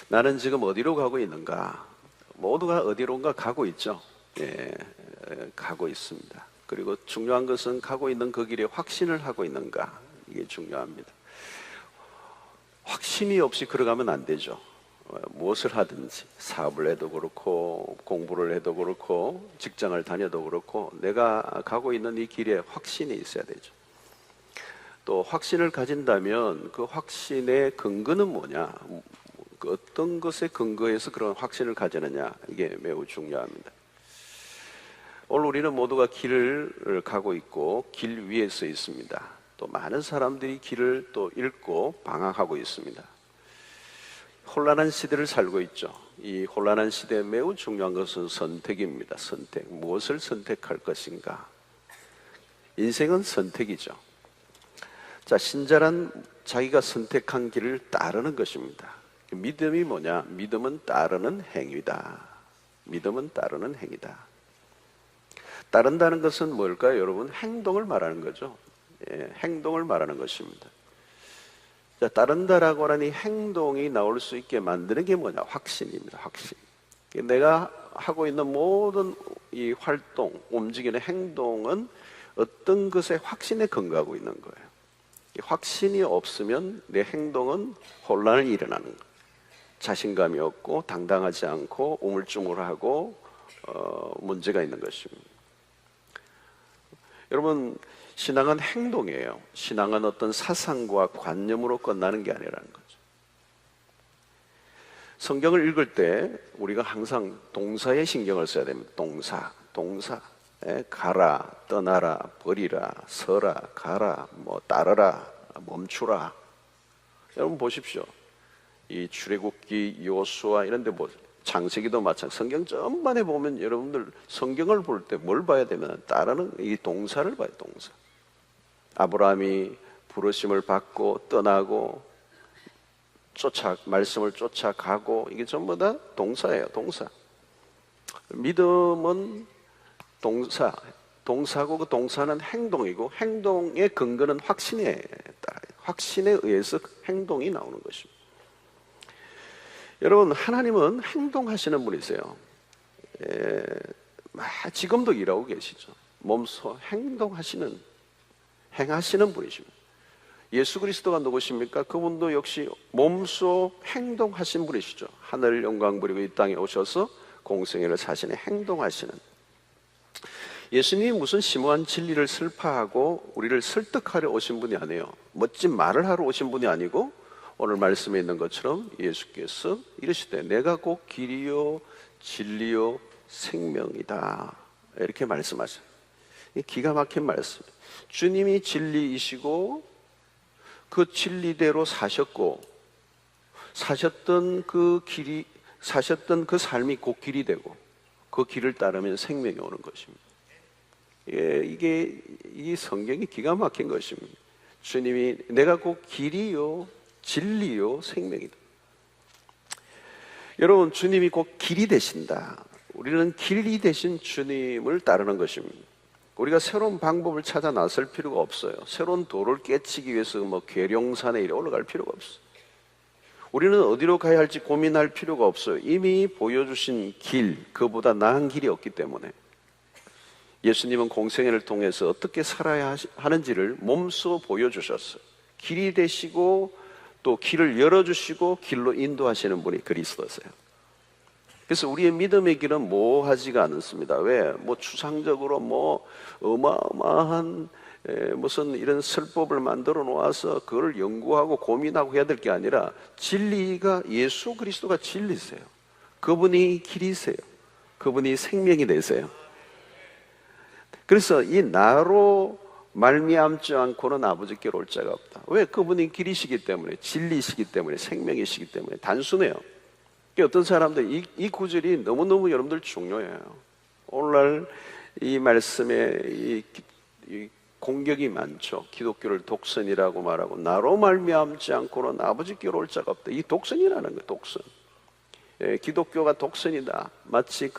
나는 지금 어디로 가고 있는가? 모두가 어디론가 가고 있죠. 예, 가고 있습니다. 그리고 중요한 것은 가고 있는 그 길에 확신을 하고 있는가? 이게 중요합니다. 확신이 없이 걸어가면 안 되죠. 무엇을 하든지 사업을 해도 그렇고 공부를 해도 그렇고 직장을 다녀도 그렇고 내가 가고 있는 이 길에 확신이 있어야 되죠. 또 확신을 가진다면 그 확신의 근거는 뭐냐? 어떤 것에 근거해서 그런 확신을 가지느냐, 이게 매우 중요합니다. 오늘 우리는 모두가 길을 가고 있고 길 위에 서 있습니다. 또 많은 사람들이 길을 또 잃고 방황하고 있습니다. 혼란한 시대를 살고 있죠. 이 혼란한 시대에 매우 중요한 것은 선택입니다. 선택. 무엇을 선택할 것인가? 인생은 선택이죠. 자, 신자란 자기가 선택한 길을 따르는 것입니다. 믿음이 뭐냐? 믿음은 따르는 행위다. 믿음은 따르는 행위다. 따른다는 것은 뭘까요? 여러분, 행동을 말하는 거죠. 예, 행동을 말하는 것입니다. 자, 따른다라고 하니 행동이 나올 수 있게 만드는 게 뭐냐? 확신입니다. 확신. 내가 하고 있는 모든 이 활동, 움직이는 행동은 어떤 것에 확신에 근거하고 있는 거예요. 확신이 없으면 내 행동은 혼란이 일어나는 거예요. 자신감이 없고 당당하지 않고 우물쭈물하고 문제가 있는 것입니다. 여러분, 신앙은 행동이에요. 신앙은 어떤 사상과 관념으로 끝나는 게 아니라는 거죠. 성경을 읽을 때 우리가 항상 동사에 신경을 써야 됩니다. 동사. 가라, 떠나라, 버리라, 서라, 가라, 따르라, 멈추라. 여러분 보십시오. 이 출애굽기, 여호수아 이런 데 창세기도 마찬가지. 성경 전반에 보면 여러분들 성경을 볼 때 뭘 봐야 되면 따르는 이 동사를 봐요. 동사. 아브라함이 부르심을 받고 떠나고 말씀을 쫓아가고, 이게 전부 다 동사예요. 동사. 믿음은 동사고 그 동사는 행동이고 행동의 근거는 확신에 따라요. 확신에 의해서 행동이 나오는 것입니다. 여러분, 하나님은 행동하시는 분이세요. 지금도 일하고 계시죠. 몸소 행하시는 분이십니다. 예수 그리스도가 누구십니까? 그분도 역시 몸소 행동하신 분이시죠. 하늘 영광 부리고 이 땅에 오셔서 공생애를 사시는 행동하시는. 예수님이 무슨 심오한 진리를 설파하고 우리를 설득하려 오신 분이 아니에요. 멋진 말을 하러 오신 분이 아니고, 오늘 말씀에 있는 것처럼 예수께서 이르시되 내가 곧 길이요 진리요 생명이다, 이렇게 말씀하셔요. 기가 막힌 말씀. 주님이 진리이시고 그 진리대로 사셨고, 사셨던 그 삶이 곧 길이 되고, 그 길을 따르면 생명이 오는 것입니다. 이 성경이 기가 막힌 것입니다. 주님이 내가 곧 길이요 진리요 생명이다. 여러분, 주님이 곧 길이 되신다. 우리는 길이 되신 주님을 따르는 것입니다. 우리가 새로운 방법을 찾아 나설 필요가 없어요. 새로운 도를 깨치기 위해서 계룡산에 이래 올라갈 필요가 없어요. 우리는 어디로 가야 할지 고민할 필요가 없어요. 이미 보여주신 길, 그보다 나은 길이 없기 때문에. 예수님은 공생애를 통해서 어떻게 살아야 하는지를 몸소 보여주셨어요. 길이 되시고 또 길을 열어주시고 길로 인도하시는 분이 그리스도세요. 그래서 우리의 믿음의 길은 모호하지가 않습니다. 왜? 추상적으로 어마어마한 무슨 이런 설법을 만들어 놓아서 그걸 연구하고 고민하고 해야 될 게 아니라, 진리가 예수 그리스도가 진리세요. 그분이 길이세요. 그분이 생명이 되세요. 그래서 이 나로 말미암지 않고는 아버지께로 올 자가 없다. 왜? 그분이 길이시기 때문에, 진리시기 때문에, 생명이시기 때문에. 단순해요. 어떤 사람들 이 구절이 너무너무 여러분들 중요해요. 오늘날 이 말씀에 이 공격이 많죠. 기독교를 독선이라고 말하고, 나로 말미암지 않고는 아버지께로 올 자가 없다. 이 독선이라는 거예요. 독선. 기독교가 독선이다. 마치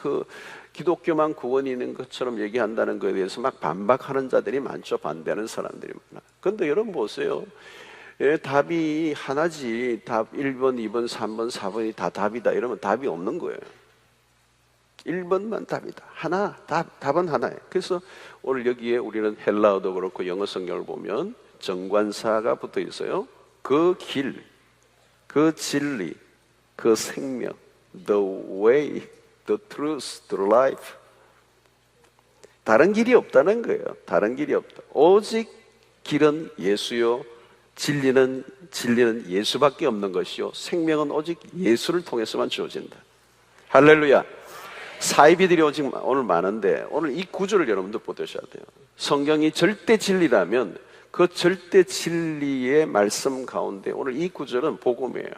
기독교만 구원이 있는 것처럼 얘기한다는 것에 대해서 막 반박하는 자들이 많죠. 반대하는 사람들이 많아. 그런데 여러분 보세요. 답이 하나지. 답 1번, 2번, 3번, 4번이 다 답이다 이러면 답이 없는 거예요. 1번만 답이다. 하나, 답은 하나예요. 그래서 오늘 여기에 우리는 헬라어도 그렇고 영어 성경을 보면 정관사가 붙어 있어요. 그 길, 그 진리, 그 생명, the way, the truth, the life. 다른 길이 없다는 거예요. 다른 길이 없다. 오직 길은 예수요, 진리는 예수밖에 없는 것이요, 생명은 오직 예수를 통해서만 주어진다. 할렐루야. 사이비들이 오늘 많은데 오늘 이 구절을 여러분들 보셔야 돼요. 성경이 절대 진리라면 그 절대 진리의 말씀 가운데 오늘 이 구절은 복음이에요.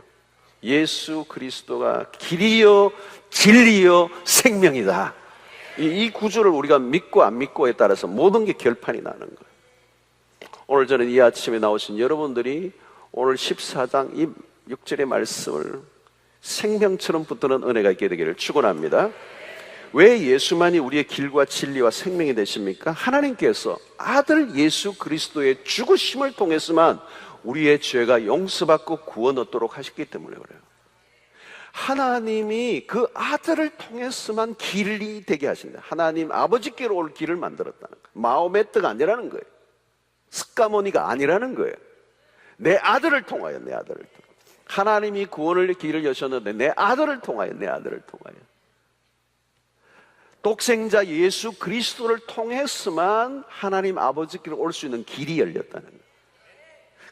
예수 그리스도가 길이요 진리요 생명이다. 이 구절을 우리가 믿고 안 믿고에 따라서 모든 게 결판이 나는 거예요. 오늘 저는 이 아침에 나오신 여러분들이 오늘 14장 이 6절의 말씀을 생명처럼 붙드는 은혜가 있게 되기를 축원합니다. 왜 예수만이 우리의 길과 진리와 생명이 되십니까? 하나님께서 아들 예수 그리스도의 죽으심을 통해서만 우리의 죄가 용서받고 구원 얻도록 하셨기 때문에 그래요. 하나님이 그 아들을 통해서만 길이 되게 하신다. 하나님 아버지께로 올 길을 만들었다는 거예요. 마호메트가 아니라는 거예요. 스카모니가 아니라는 거예요. 내 아들을 통하여, 내 아들을 통하여. 하나님이 구원의 길을 여셨는데 내 아들을 통하여, 내 아들을 통하여. 독생자 예수 그리스도를 통해서만 하나님 아버지께로 올 수 있는 길이 열렸다는 거예요.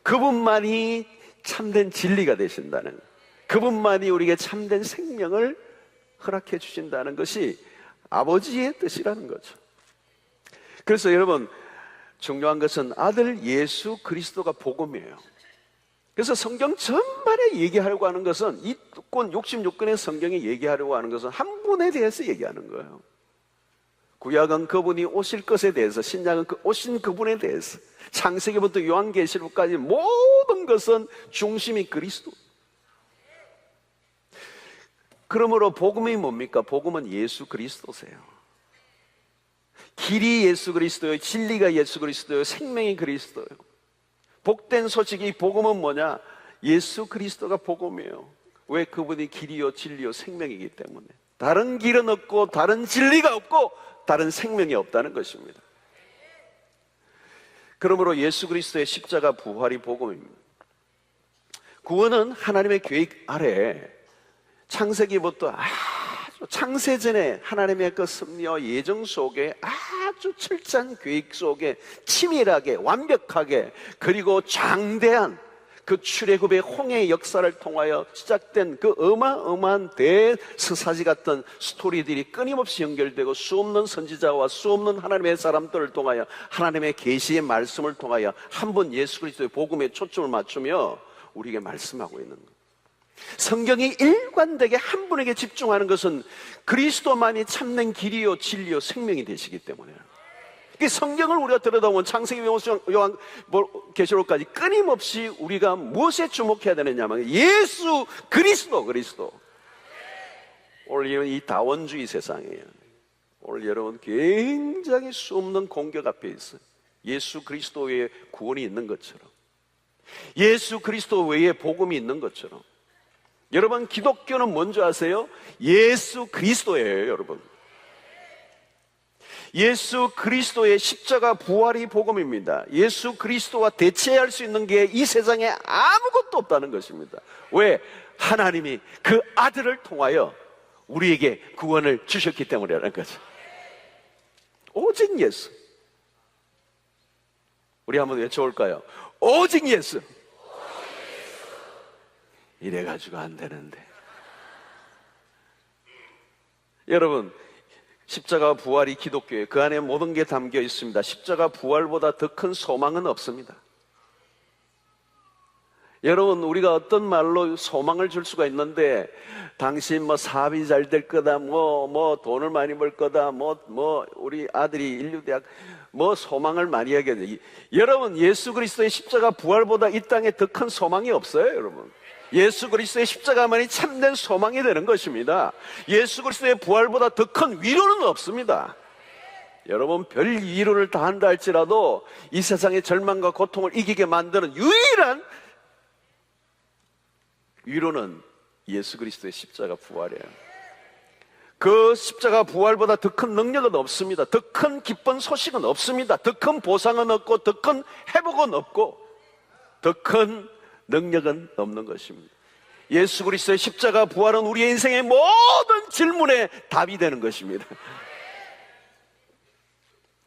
그분만이 참된 진리가 되신다는 거예요. 그분만이 우리에게 참된 생명을 허락해 주신다는 것이 아버지의 뜻이라는 거죠. 그래서 여러분, 중요한 것은 아들 예수 그리스도가 복음이에요. 그래서 성경 전반에 얘기하려고 하는 것은, 이 66권의 성경에 얘기하려고 하는 것은 한 분에 대해서 얘기하는 거예요. 구약은 그분이 오실 것에 대해서, 신약은 오신 그분에 대해서, 창세기부터 요한계시록까지 모든 것은 중심이 그리스도. 그러므로 복음이 뭡니까? 복음은 예수 그리스도세요. 길이 예수 그리스도요, 진리가 예수 그리스도요, 생명이 그리스도요. 복된 소식이, 복음은 뭐냐? 예수 그리스도가 복음이에요. 왜? 그분이 길이요 진리요 생명이기 때문에. 다른 길은 없고 다른 진리가 없고 다른 생명이 없다는 것입니다. 그러므로 예수 그리스도의 십자가 부활이 복음입니다. 구원은 하나님의 계획 아래 창세기부터 아주 창세전에 하나님의 그 섭리와 예정 속에 아주 철저한 계획 속에 치밀하게 완벽하게, 그리고 장대한 그 출애굽의 홍해의 역사를 통하여 시작된 그 어마어마한 대서사지 같은 스토리들이 끊임없이 연결되고, 수없는 선지자와 수없는 하나님의 사람들을 통하여 하나님의 계시의 말씀을 통하여 한 분 예수 그리스도의 복음에 초점을 맞추며 우리에게 말씀하고 있는 거예요. 성경이 일관되게 한 분에게 집중하는 것은 그리스도만이 참된 길이요 진리요 생명이 되시기 때문에요. 성경을 우리가 들여다보면 창세기, 요한 계시록까지 끊임없이 우리가 무엇에 주목해야 되느냐면 예수 그리스도. 오늘 이 다원주의 세상이에요. 오늘 여러분 굉장히 수없는 공격 앞에 있어요. 예수 그리스도 외에 구원이 있는 것처럼, 예수 그리스도 외에 복음이 있는 것처럼. 여러분, 기독교는 뭔지 아세요? 예수 그리스도예요, 여러분. 예수 그리스도의 십자가 부활이 복음입니다. 예수 그리스도와 대체할 수 있는 게 이 세상에 아무것도 없다는 것입니다. 왜? 하나님이 그 아들을 통하여 우리에게 구원을 주셨기 때문이라는 거죠. 오직 예수. 우리 한번 외쳐볼까요? 오직 예수. 이래가지고 안 되는데. 여러분, 십자가 부활이 기독교에 그 안에 모든 게 담겨 있습니다. 십자가 부활보다 더 큰 소망은 없습니다. 여러분, 우리가 어떤 말로 소망을 줄 수가 있는데, 당신 뭐 사업이 잘 될 거다, 뭐 돈을 많이 벌 거다, 우리 아들이 인류대학, 소망을 많이 하게. 여러분, 예수 그리스도의 십자가 부활보다 이 땅에 더 큰 소망이 없어요, 여러분. 예수 그리스도의 십자가만이 참된 소망이 되는 것입니다. 예수 그리스도의 부활보다 더 큰 위로는 없습니다. 여러분, 별 위로를 다 한다 할지라도 이 세상의 절망과 고통을 이기게 만드는 유일한 위로는 예수 그리스도의 십자가 부활이에요. 그 십자가 부활보다 더 큰 능력은 없습니다. 더 큰 기쁜 소식은 없습니다. 더 큰 보상은 없고, 더 큰 회복은 없고, 더 큰 능력은 없는 것입니다. 예수 그리스도의 십자가 부활은 우리의 인생의 모든 질문에 답이 되는 것입니다.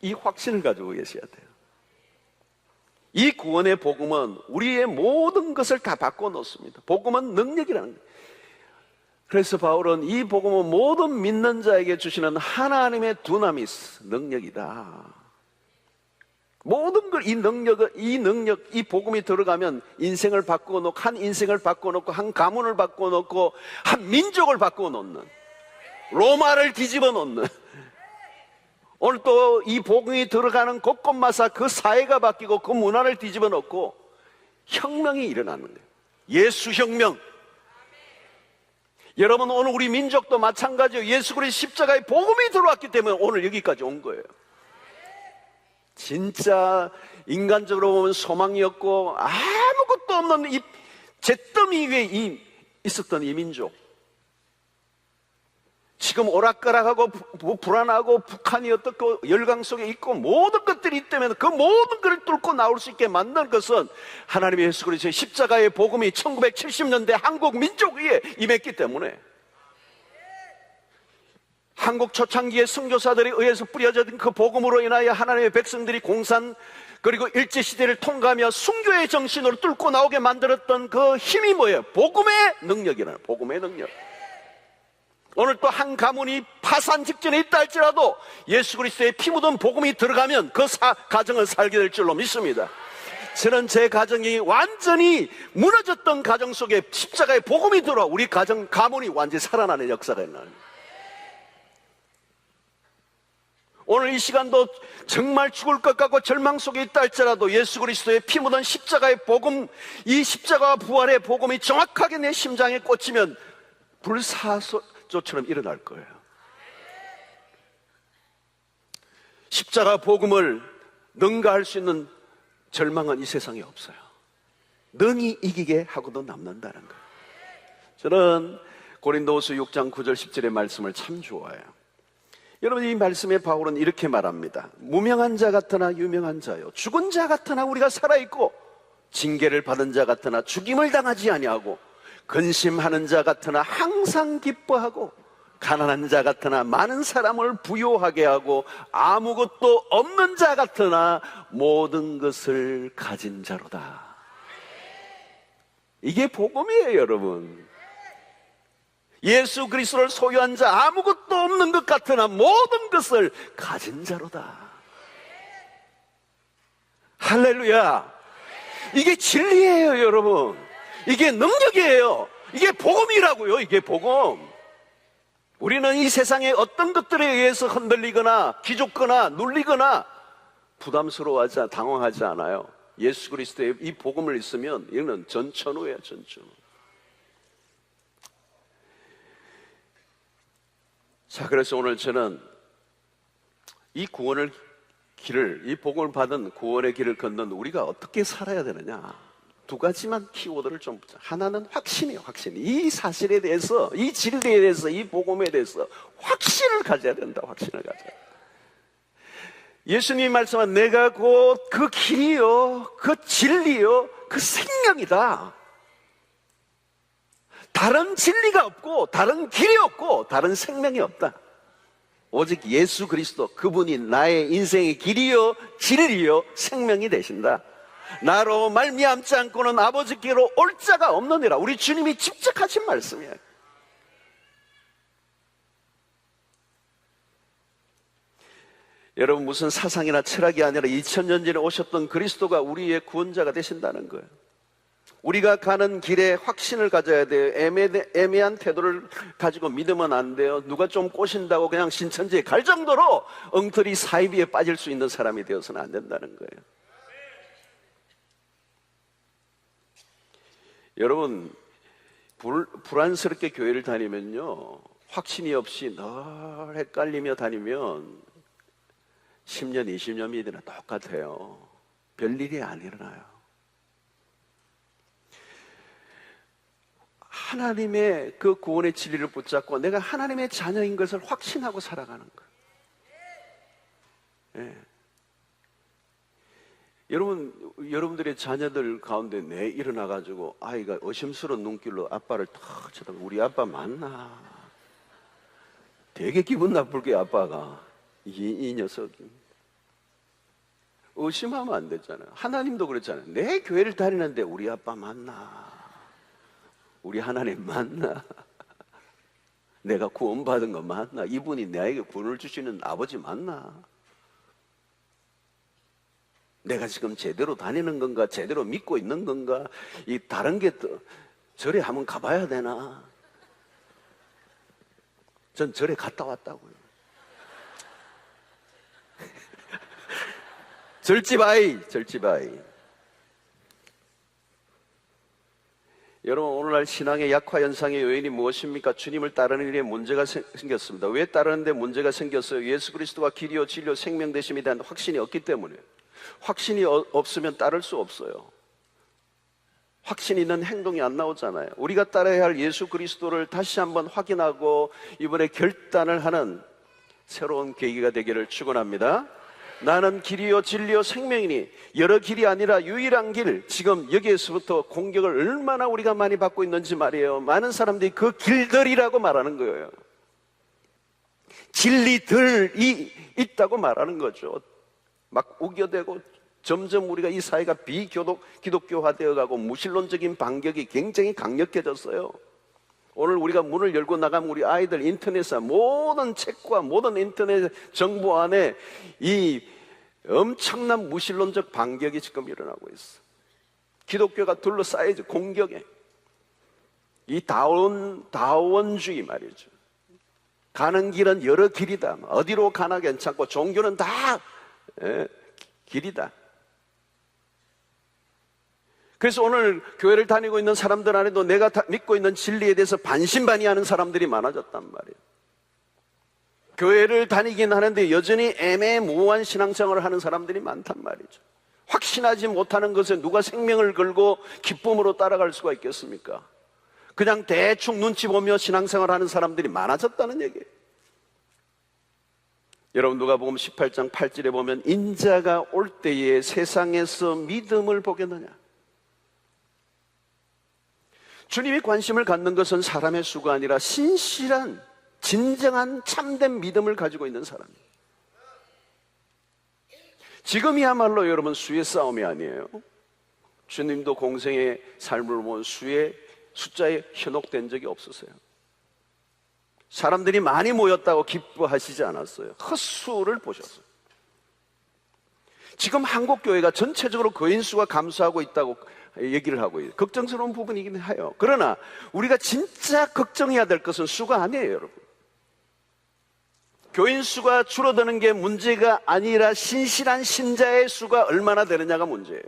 이 확신을 가지고 계셔야 돼요. 이 구원의 복음은 우리의 모든 것을 다 바꿔놓습니다. 복음은 능력이라는 거예요. 그래서 바울은 이 복음은 모든 믿는 자에게 주시는 하나님의 두나미스, 능력이다. 모든 걸 이 능력, 이 복음이 들어가면 인생을 바꿔놓고, 한 인생을 바꿔놓고, 한 가문을 바꿔놓고, 한 민족을 바꿔놓는, 로마를 뒤집어 놓는, 오늘 또 이 복음이 들어가는 곳곳마다 그 사회가 바뀌고 그 문화를 뒤집어 놓고 혁명이 일어나는 거예요. 예수 혁명. 여러분, 오늘 우리 민족도 마찬가지예요. 예수 그리스도 십자가의 복음이 들어왔기 때문에 오늘 여기까지 온 거예요. 진짜 인간적으로 보면 소망이 없고 아무것도 없는 이 잿더미 위에 있었던 이 민족, 지금 오락가락하고 불안하고 북한이 어떻고 열강 속에 있고 모든 것들이 있다면 그 모든 것을 뚫고 나올 수 있게 만든 것은 하나님의 예수 그리스도의 십자가의 복음이 1970년대 한국 민족 위에 임했기 때문에, 한국 초창기의 선교사들에 의해서 뿌려진 그 복음으로 인하여 하나님의 백성들이 공산 그리고 일제시대를 통과하며 순교의 정신으로 뚫고 나오게 만들었던 그 힘이 뭐예요? 복음의 능력이라는, 복음의 능력. 오늘 또 한 가문이 파산 직전에 있다 할지라도 예수 그리스도의 피 묻은 복음이 들어가면 그 가정을 살게 될 줄로 믿습니다. 저는 제 가정이 완전히 무너졌던 가정 속에 십자가의 복음이 들어와 우리 가문이 완전히 살아나는 역사가 있는, 오늘 이 시간도 정말 죽을 것 같고 절망 속에 있다 할지라도 예수 그리스도의 피 묻은 십자가의 복음, 이 십자가와 부활의 복음이 정확하게 내 심장에 꽂히면 불사조처럼 일어날 거예요. 십자가 복음을 능가할 수 있는 절망은 이 세상에 없어요. 능히 이기게 하고도 남는다는 거예요. 저는 고린도후서 6장 9절 10절의 말씀을 참 좋아해요. 여러분, 이 말씀에 바울은 이렇게 말합니다. 무명한 자 같으나 유명한 자요, 죽은 자 같으나 우리가 살아있고, 징계를 받은 자 같으나 죽임을 당하지 아니하고, 근심하는 자 같으나 항상 기뻐하고, 가난한 자 같으나 많은 사람을 부요하게 하고, 아무것도 없는 자 같으나 모든 것을 가진 자로다. 이게 복음이에요, 여러분. 예수 그리스도를 소유한 자, 아무것도 없는 것 같으나 모든 것을 가진 자로다. 할렐루야. 이게 진리예요, 여러분. 이게 능력이에요. 이게 복음이라고요. 이게 복음. 우리는 이 세상의 어떤 것들에 의해서 흔들리거나 기죽거나 눌리거나 부담스러워하지, 당황하지 않아요. 예수 그리스도의 이 복음을 있으면 이거는 전천후예요, 전천후. 자, 그래서 오늘 저는 이 구원의 길을, 이 복음을 받은 구원의 길을 걷는 우리가 어떻게 살아야 되느냐, 두 가지만 키워드를 좀 보자. 하나는 확신이에요, 확신. 이 사실에 대해서, 이 진리에 대해서, 이 복음에 대해서 확신을 가져야 된다, 확신을 가져야. 예수님이 말씀한 내가 곧 그 길이요, 그 진리요, 그 생명이다. 다른 진리가 없고, 다른 길이 없고, 다른 생명이 없다. 오직 예수 그리스도, 그분이 나의 인생의 길이요, 진리요, 생명이 되신다. 나로 말미암지 않고는 아버지께로 올 자가 없느니라. 우리 주님이 직접 하신 말씀이에요. 여러분, 무슨 사상이나 철학이 아니라 2000년 전에 오셨던 그리스도가 우리의 구원자가 되신다는 거예요. 우리가 가는 길에 확신을 가져야 돼요. 애매한 태도를 가지고 믿으면 안 돼요. 누가 좀 꼬신다고 그냥 신천지에 갈 정도로 엉터리 사이비에 빠질 수 있는 사람이 되어서는 안 된다는 거예요. 여러분, 불안스럽게 교회를 다니면요, 확신이 없이 늘 헷갈리며 다니면 10년, 20년 믿으나 똑같아요. 별일이 안 일어나요. 하나님의 그 구원의 진리를 붙잡고 내가 하나님의 자녀인 것을 확신하고 살아가는 거예요. 예. 여러분들의 자녀들 가운데 내 일어나가지고 아이가 의심스러운 눈길로 아빠를 탁 쳐다보고 우리 아빠 맞나? 되게 기분 나쁠 게 아빠가 이 녀석이 의심하면 안 되잖아요. 하나님도 그렇잖아요. 내 교회를 다니는데 우리 아빠 맞나? 우리 하나님 맞나? 내가 구원받은 거 맞나? 이분이 나에게 구원을 주시는 아버지 맞나? 내가 지금 제대로 다니는 건가? 제대로 믿고 있는 건가? 이 다른 게 또 절에 한번 가봐야 되나? 전 절에 갔다 왔다고요. 절지바이. 여러분, 오늘날 신앙의 약화 현상의 요인이 무엇입니까? 주님을 따르는 일에 문제가 생겼습니다. 왜 따르는데 문제가 생겼어요? 예수 그리스도가 길이요 진리요 생명 되심에 대한 확신이 없기 때문이에요. 확신이 없으면 따를 수 없어요. 확신이 있는 행동이 안 나오잖아요. 우리가 따라야 할 예수 그리스도를 다시 한번 확인하고 이번에 결단을 하는 새로운 계기가 되기를 축원합니다. 나는 길이요 진리요 생명이니 여러 길이 아니라 유일한 길. 지금 여기에서부터 공격을 얼마나 우리가 많이 받고 있는지 말이에요. 많은 사람들이 그 길들이라고 말하는 거예요. 진리들이 있다고 말하는 거죠. 막 우겨대고 점점 우리가 이 사회가 기독교화되어 가고 무신론적인 반격이 굉장히 강력해졌어요. 오늘 우리가 문을 열고 나가면 우리 아이들 인터넷에 모든 책과 모든 인터넷 정보 안에 이 엄청난 무신론적 반격이 지금 일어나고 있어. 기독교가 둘러싸여져 공격에. 이 다원주의 말이죠. 가는 길은 여러 길이다. 어디로 가나 괜찮고 종교는 다 길이다. 그래서 오늘 교회를 다니고 있는 사람들 안에도 내가 믿고 있는 진리에 대해서 반신반의하는 사람들이 많아졌단 말이에요. 교회를 다니긴 하는데 여전히 애매모호한 신앙생활을 하는 사람들이 많단 말이죠. 확신하지 못하는 것에 누가 생명을 걸고 기쁨으로 따라갈 수가 있겠습니까? 그냥 대충 눈치 보며 신앙생활을 하는 사람들이 많아졌다는 얘기예요. 여러분 누가복음 18장 8절에 보면 인자가 올 때에 세상에서 믿음을 보겠느냐. 주님이 관심을 갖는 것은 사람의 수가 아니라 신실한 진정한 참된 믿음을 가지고 있는 사람이에요. 지금이야말로 여러분 수의 싸움이 아니에요. 주님도 공생의 삶을 보면 수의 숫자에 현혹된 적이 없으세요. 사람들이 많이 모였다고 기뻐하시지 않았어요. 헛수를 보셨어요. 지금 한국 교회가 전체적으로 교인 수가 감소하고 있다고 얘기를 하고 있어요. 걱정스러운 부분이긴 해요. 그러나 우리가 진짜 걱정해야 될 것은 수가 아니에요, 여러분. 교인 수가 줄어드는 게 문제가 아니라 신실한 신자의 수가 얼마나 되느냐가 문제예요.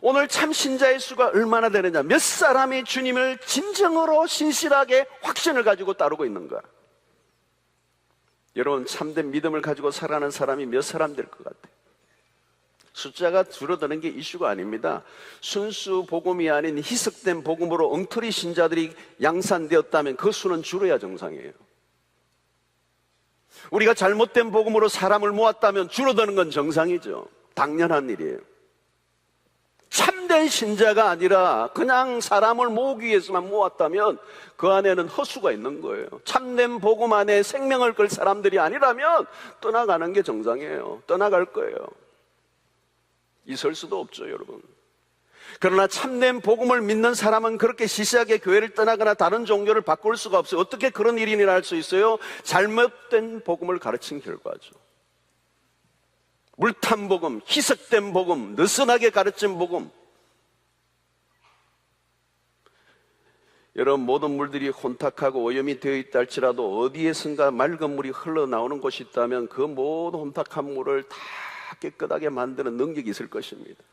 오늘 참 신자의 수가 얼마나 되느냐, 몇 사람이 주님을 진정으로 신실하게 확신을 가지고 따르고 있는가. 여러분 참된 믿음을 가지고 살아가는 사람이 몇 사람 될 것 같아요? 숫자가 줄어드는 게 이슈가 아닙니다. 순수 복음이 아닌 희석된 복음으로 엉터리 신자들이 양산되었다면 그 수는 줄어야 정상이에요. 우리가 잘못된 복음으로 사람을 모았다면 줄어드는 건 정상이죠. 당연한 일이에요. 참된 신자가 아니라 그냥 사람을 모으기 위해서만 모았다면 그 안에는 허수가 있는 거예요. 참된 복음 안에 생명을 걸 사람들이 아니라면 떠나가는 게 정상이에요. 떠나갈 거예요. 있을 수도 없죠, 여러분. 그러나 참된 복음을 믿는 사람은 그렇게 시시하게 교회를 떠나거나 다른 종교를 바꿀 수가 없어요. 어떻게 그런 일이 일어날 수 있어요? 잘못된 복음을 가르친 결과죠. 물탄 복음, 희석된 복음, 느슨하게 가르친 복음. 여러분 모든 물들이 혼탁하고 오염이 되어 있다 할지라도 어디에선가 맑은 물이 흘러나오는 곳이 있다면 그 모든 혼탁한 물을 다 깨끗하게 만드는 능력이 있을 것입니다.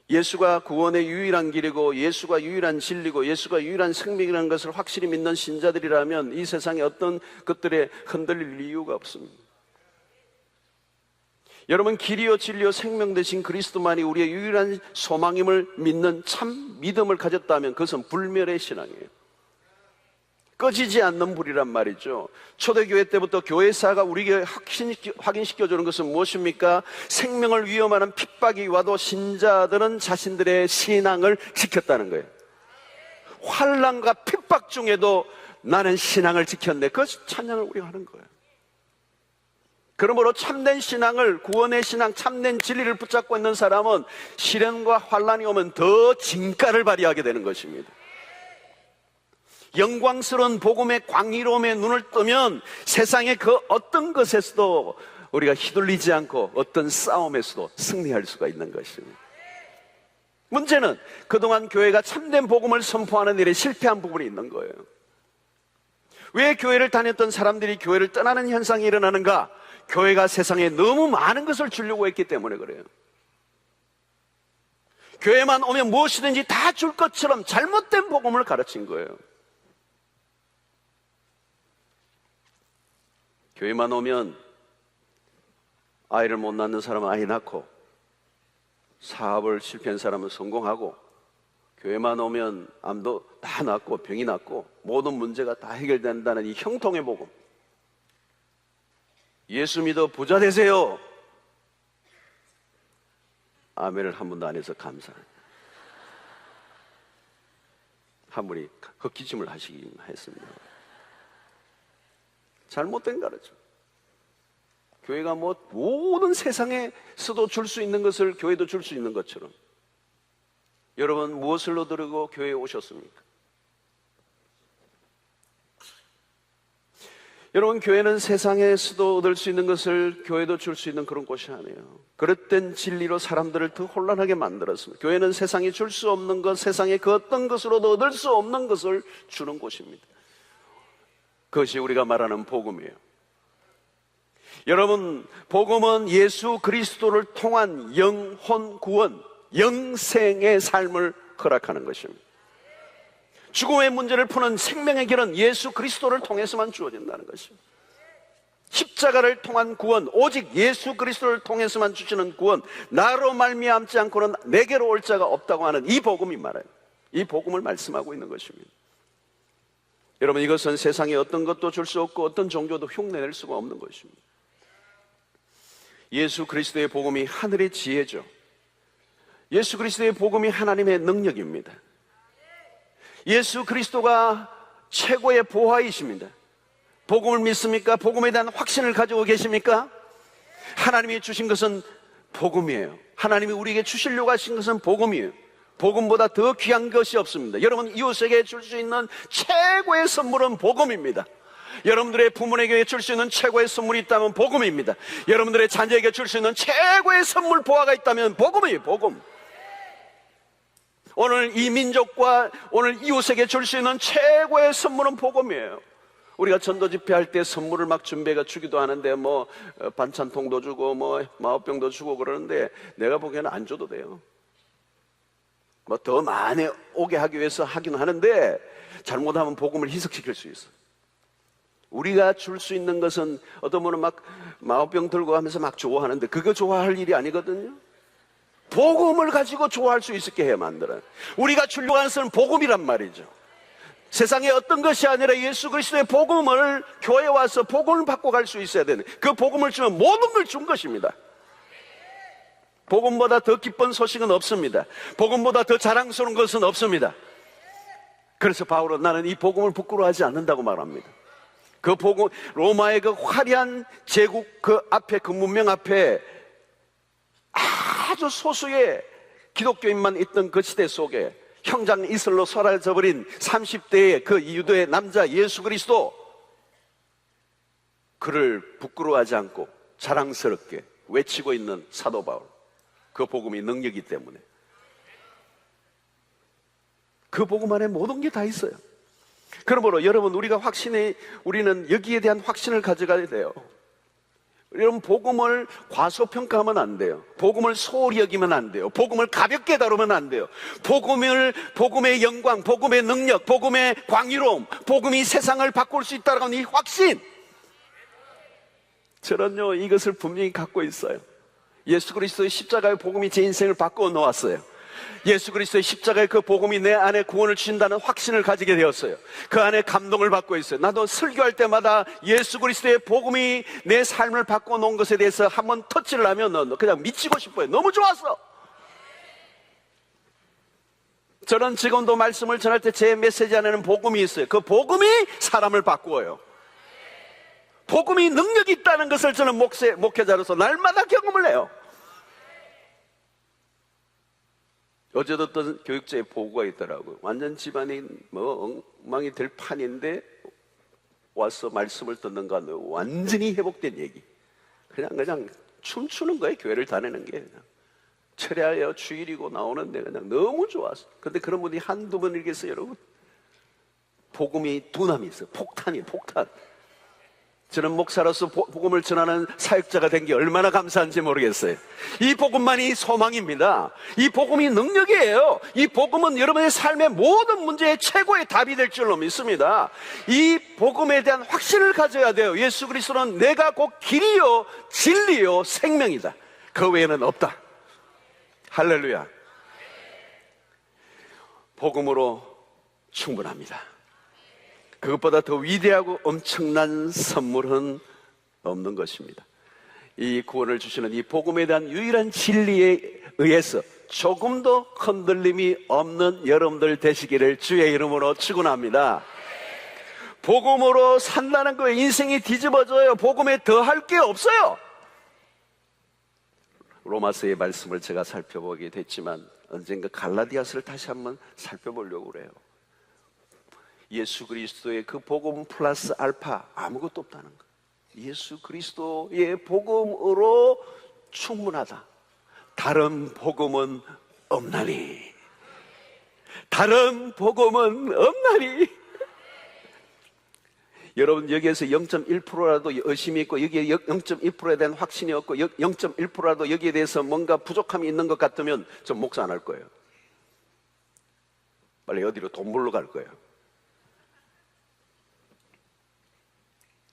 예수가 구원의 유일한 길이고 예수가 유일한 진리고 예수가 유일한 생명이라는 것을 확실히 믿는 신자들이라면 이 세상에 어떤 것들에 흔들릴 이유가 없습니다. 여러분, 길이요 진리요 생명 되신 그리스도만이 우리의 유일한 소망임을 믿는 참 믿음을 가졌다면 그것은 불멸의 신앙이에요. 꺼지지 않는 불이란 말이죠. 초대교회 때부터 교회사가 우리에게 확인시켜주는 것은 무엇입니까? 생명을 위험하는 핍박이 와도 신자들은 자신들의 신앙을 지켰다는 거예요. 환난과 핍박 중에도 나는 신앙을 지켰네. 그 찬양을 우리가 하는 거예요. 그러므로 참된 신앙을, 구원의 신앙, 참된 진리를 붙잡고 있는 사람은 시련과 환난이 오면 더 진가를 발휘하게 되는 것입니다. 영광스러운 복음의 광의로움에 눈을 뜨면 세상의 그 어떤 것에서도 우리가 휘둘리지 않고 어떤 싸움에서도 승리할 수가 있는 것입니다. 문제는 그동안 교회가 참된 복음을 선포하는 일에 실패한 부분이 있는 거예요. 왜 교회를 다녔던 사람들이 교회를 떠나는 현상이 일어나는가? 교회가 세상에 너무 많은 것을 주려고 했기 때문에 그래요. 교회만 오면 무엇이든지 다 줄 것처럼 잘못된 복음을 가르친 거예요. 교회만 오면 아이를 못 낳는 사람은 아이 낳고, 사업을 실패한 사람은 성공하고, 교회만 오면 암도 다 낫고 병이 낫고 모든 문제가 다 해결된다는 이 형통의 복음. 예수 믿어 부자 되세요. 아멘을 한 번도 안 해서 감사합니다. 한 분이 그 기침을 하시긴 했습니다. 잘못된 가르침. 교회가 뭐 모든 세상에서도 줄 수 있는 것을 교회도 줄 수 있는 것처럼. 여러분, 무엇을 얻으려고 교회에 오셨습니까? 여러분, 교회는 세상에서도 얻을 수 있는 것을 교회도 줄 수 있는 그런 곳이 아니에요. 그릇된 진리로 사람들을 더 혼란하게 만들었습니다. 교회는 세상이 줄 수 없는 것, 세상의 그 어떤 것으로도 얻을 수 없는 것을 주는 곳입니다. 그것이 우리가 말하는 복음이에요. 여러분, 복음은 예수 그리스도를 통한 영혼 구원, 영생의 삶을 허락하는 것입니다. 죽음의 문제를 푸는 생명의 길은 예수 그리스도를 통해서만 주어진다는 것입니다. 십자가를 통한 구원, 오직 예수 그리스도를 통해서만 주시는 구원, 나로 말미암지 않고는 내게로 올 자가 없다고 하는 이 복음이 말해요. 이 복음을 말씀하고 있는 것입니다. 여러분, 이것은 세상에 어떤 것도 줄 수 없고 어떤 종교도 흉내낼 수가 없는 것입니다. 예수 그리스도의 복음이 하늘의 지혜죠. 예수 그리스도의 복음이 하나님의 능력입니다. 예수 그리스도가 최고의 보화이십니다. 복음을 믿습니까? 복음에 대한 확신을 가지고 계십니까? 하나님이 주신 것은 복음이에요. 하나님이 우리에게 주시려고 하신 것은 복음이에요. 복음보다 더 귀한 것이 없습니다. 여러분, 이웃에게 줄 수 있는 최고의 선물은 복음입니다. 여러분들의 부모에게 줄 수 있는 최고의 선물이 있다면 복음입니다. 여러분들의 자녀에게 줄 수 있는 최고의 선물 보화가 있다면 복음이에요. 복음. 오늘 이 민족과 오늘 이웃에게 줄 수 있는 최고의 선물은 복음이에요. 우리가 전도 집회할 때 선물을 막 준비해가 주기도 하는데 뭐 반찬통도 주고 뭐 마법병도 주고 그러는데 내가 보기에는 안 줘도 돼요. 뭐 더 많이 오게 하기 위해서 하긴 하는데 잘못하면 복음을 희석시킬 수 있어. 우리가 줄 수 있는 것은 어떤 분은 막 마법병 들고 하면서 막 좋아하는데 그거 좋아할 일이 아니거든요. 복음을 가지고 좋아할 수 있게 해 만들어요. 우리가 주려고 하는 것은 복음이란 말이죠. 세상에 어떤 것이 아니라 예수 그리스도의 복음을 교회에 와서 복음을 받고 갈 수 있어야 되는, 그 복음을 주면 모든 걸 준 것입니다. 복음보다 더 기쁜 소식은 없습니다. 복음보다 더 자랑스러운 것은 없습니다. 그래서 바울은 나는 이 복음을 부끄러워하지 않는다고 말합니다. 그 복음, 로마의 그 화려한 제국 그 앞에, 그 문명 앞에 아주 소수의 기독교인만 있던 그 시대 속에 형장 이슬로 사라져버린 30대의 그 유대의 남자 예수 그리스도, 그를 부끄러워하지 않고 자랑스럽게 외치고 있는 사도 바울. 그 복음이 능력이기 때문에 그 복음 안에 모든 게 다 있어요. 그러므로 여러분, 우리는 여기에 대한 확신을 가져가야 돼요. 여러분, 복음을 과소평가하면 안 돼요. 복음을 소홀히 여기면 안 돼요. 복음을 가볍게 다루면 안 돼요. 복음의 영광, 복음의 능력, 복음의 광의로움, 복음이 세상을 바꿀 수 있다는 이 확신, 저는요 이것을 분명히 갖고 있어요. 예수 그리스도의 십자가의 복음이 제 인생을 바꾸어 놓았어요. 예수 그리스도의 십자가의 그 복음이 내 안에 구원을 주신다는 확신을 가지게 되었어요. 그 안에 감동을 받고 있어요. 나도 설교할 때마다 예수 그리스도의 복음이 내 삶을 바꾸어 놓은 것에 대해서 한번 터치를 하면 그냥 미치고 싶어요. 너무 좋았어. 저는 지금도 말씀을 전할 때 제 메시지 안에는 복음이 있어요. 그 복음이 사람을 바꾸어요. 복음이 능력이 있다는 것을 저는 목회자로서 날마다 경험을 해요. 어제 듣던 교육자의 보고가 있더라고요. 완전 집안이 엉망이 될 판인데 와서 말씀을 듣는가 하면 완전히 회복된 얘기. 그냥 춤추는 거예요. 교회를 다니는 게 그냥. 철야여 주일이고 나오는데 그냥 너무 좋았어. 근데 그런 분이 한두 분이겠어요, 여러분? 복음이 두남이 있어요. 폭탄이에요, 폭탄. 저는 목사로서 복음을 전하는 사역자가 된 게 얼마나 감사한지 모르겠어요. 이 복음만이 소망입니다. 이 복음이 능력이에요. 이 복음은 여러분의 삶의 모든 문제의 최고의 답이 될 줄로 믿습니다. 이 복음에 대한 확신을 가져야 돼요. 예수 그리스도는 내가 곧 길이요 진리요 생명이다. 그 외에는 없다. 할렐루야. 복음으로 충분합니다. 그것보다 더 위대하고 엄청난 선물은 없는 것입니다. 이 구원을 주시는 이 복음에 대한 유일한 진리에 의해서 조금도 흔들림이 없는 여러분들 되시기를 주의 이름으로 축원합니다. 복음으로 산다는 거에 인생이 뒤집어져요. 복음에 더할 게 없어요. 로마서의 말씀을 제가 살펴보게 됐지만 언젠가 갈라디아서를 다시 한번 살펴보려고 그래요. 예수 그리스도의 그 복음 플러스 알파 아무것도 없다는 거예요. 예수 그리스도의 복음으로 충분하다. 다른 복음은 없나니. 다른 복음은 없나니. 여러분 여기에서 0.1%라도 의심이 있고 여기에 0.1%에 대한 확신이 없고 0.1%라도 여기에 대해서 뭔가 부족함이 있는 것 같으면 전 목사 안 할 거예요. 빨리 어디로 돈 벌러 갈 거예요.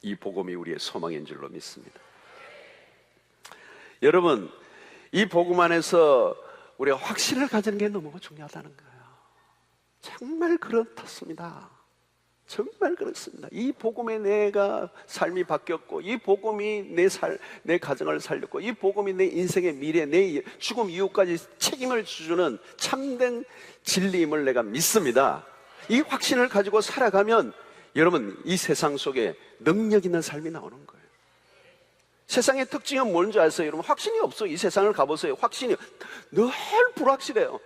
이 복음이 우리의 소망인 줄로 믿습니다. 여러분 이 복음 안에서 우리가 확신을 가지는 게 너무 중요하다는 거예요. 정말 그렇습니다. 정말 그렇습니다. 이 복음에 내가 삶이 바뀌었고 이 복음이 내 가정을 살렸고 이 복음이 내 인생의 미래, 내 죽음 이후까지 책임을 주는 참된 진리임을 내가 믿습니다. 이 확신을 가지고 살아가면 여러분 이 세상 속에 능력 있는 삶이 나오는 거예요. 세상의 특징은 뭔지 아세요? 여러분 확신이 없어. 이 세상을 가보세요. 확신이 늘 불확실해요.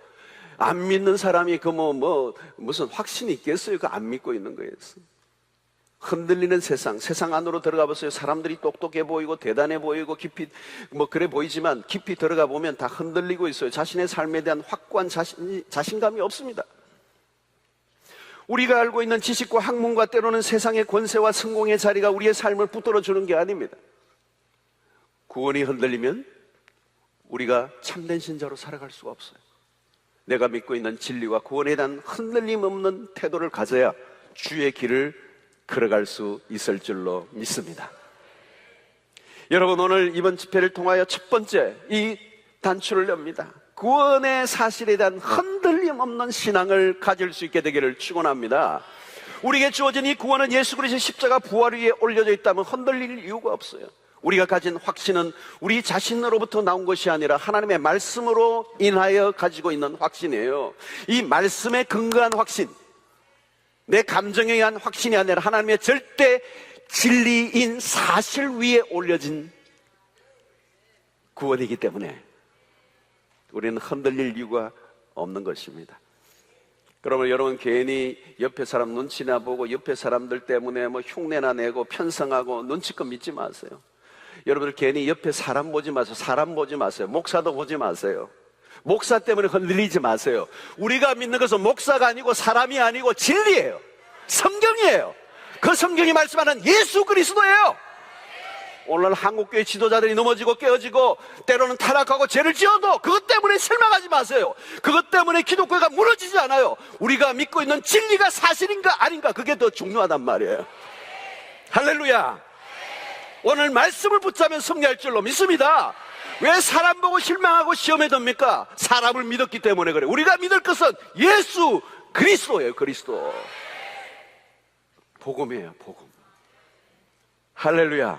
안 믿는 사람이 무슨 확신이 있겠어요? 그 안 믿고 있는 거예요. 흔들리는 세상 안으로 들어가 보세요. 사람들이 똑똑해 보이고 대단해 보이고 깊이 그래 보이지만 깊이 들어가 보면 다 흔들리고 있어요. 자신의 삶에 대한 확고한 자신감이 없습니다. 우리가 알고 있는 지식과 학문과 때로는 세상의 권세와 성공의 자리가 우리의 삶을 붙들어 주는 게 아닙니다. 구원이 흔들리면 우리가 참된 신자로 살아갈 수가 없어요. 내가 믿고 있는 진리와 구원에 대한 흔들림 없는 태도를 가져야 주의 길을 걸어갈 수 있을 줄로 믿습니다. 여러분 오늘 이번 집회를 통하여 첫 번째 이 단추를 엽니다. 구원의 사실에 대한 흔들림 없는 신앙을 가질 수 있게 되기를 축원합니다. 우리에게 주어진 이 구원은 예수 그리스도의 십자가 부활 위에 올려져 있다면 흔들릴 이유가 없어요. 우리가 가진 확신은 우리 자신으로부터 나온 것이 아니라 하나님의 말씀으로 인하여 가지고 있는 확신이에요. 이 말씀에 근거한 확신, 내 감정에 의한 확신이 아니라 하나님의 절대 진리인 사실 위에 올려진 구원이기 때문에 우리는 흔들릴 이유가 없는 것입니다. 그러면 여러분 괜히 옆에 사람 눈치나 보고 옆에 사람들 때문에 흉내나 내고 편성하고 눈치껏 믿지 마세요. 여러분들 괜히 옆에 사람 보지 마세요. 사람 보지 마세요. 목사도 보지 마세요. 목사 때문에 흔들리지 마세요. 우리가 믿는 것은 목사가 아니고 사람이 아니고 진리예요. 성경이에요. 그 성경이 말씀하는 예수 그리스도예요. 오늘날 한국교회 지도자들이 넘어지고 깨어지고 때로는 타락하고 죄를 지어도 그것 때문에 실망하지 마세요. 그것 때문에 기독교가 무너지지 않아요. 우리가 믿고 있는 진리가 사실인가 아닌가, 그게 더 중요하단 말이에요. 할렐루야. 오늘 말씀을 붙잡으면 승리할 줄로 믿습니다. 왜 사람 보고 실망하고 시험에 듭니까? 사람을 믿었기 때문에 그래. 우리가 믿을 것은 예수 그리스도예요. 그리스도. 복음이에요. 복음. 할렐루야.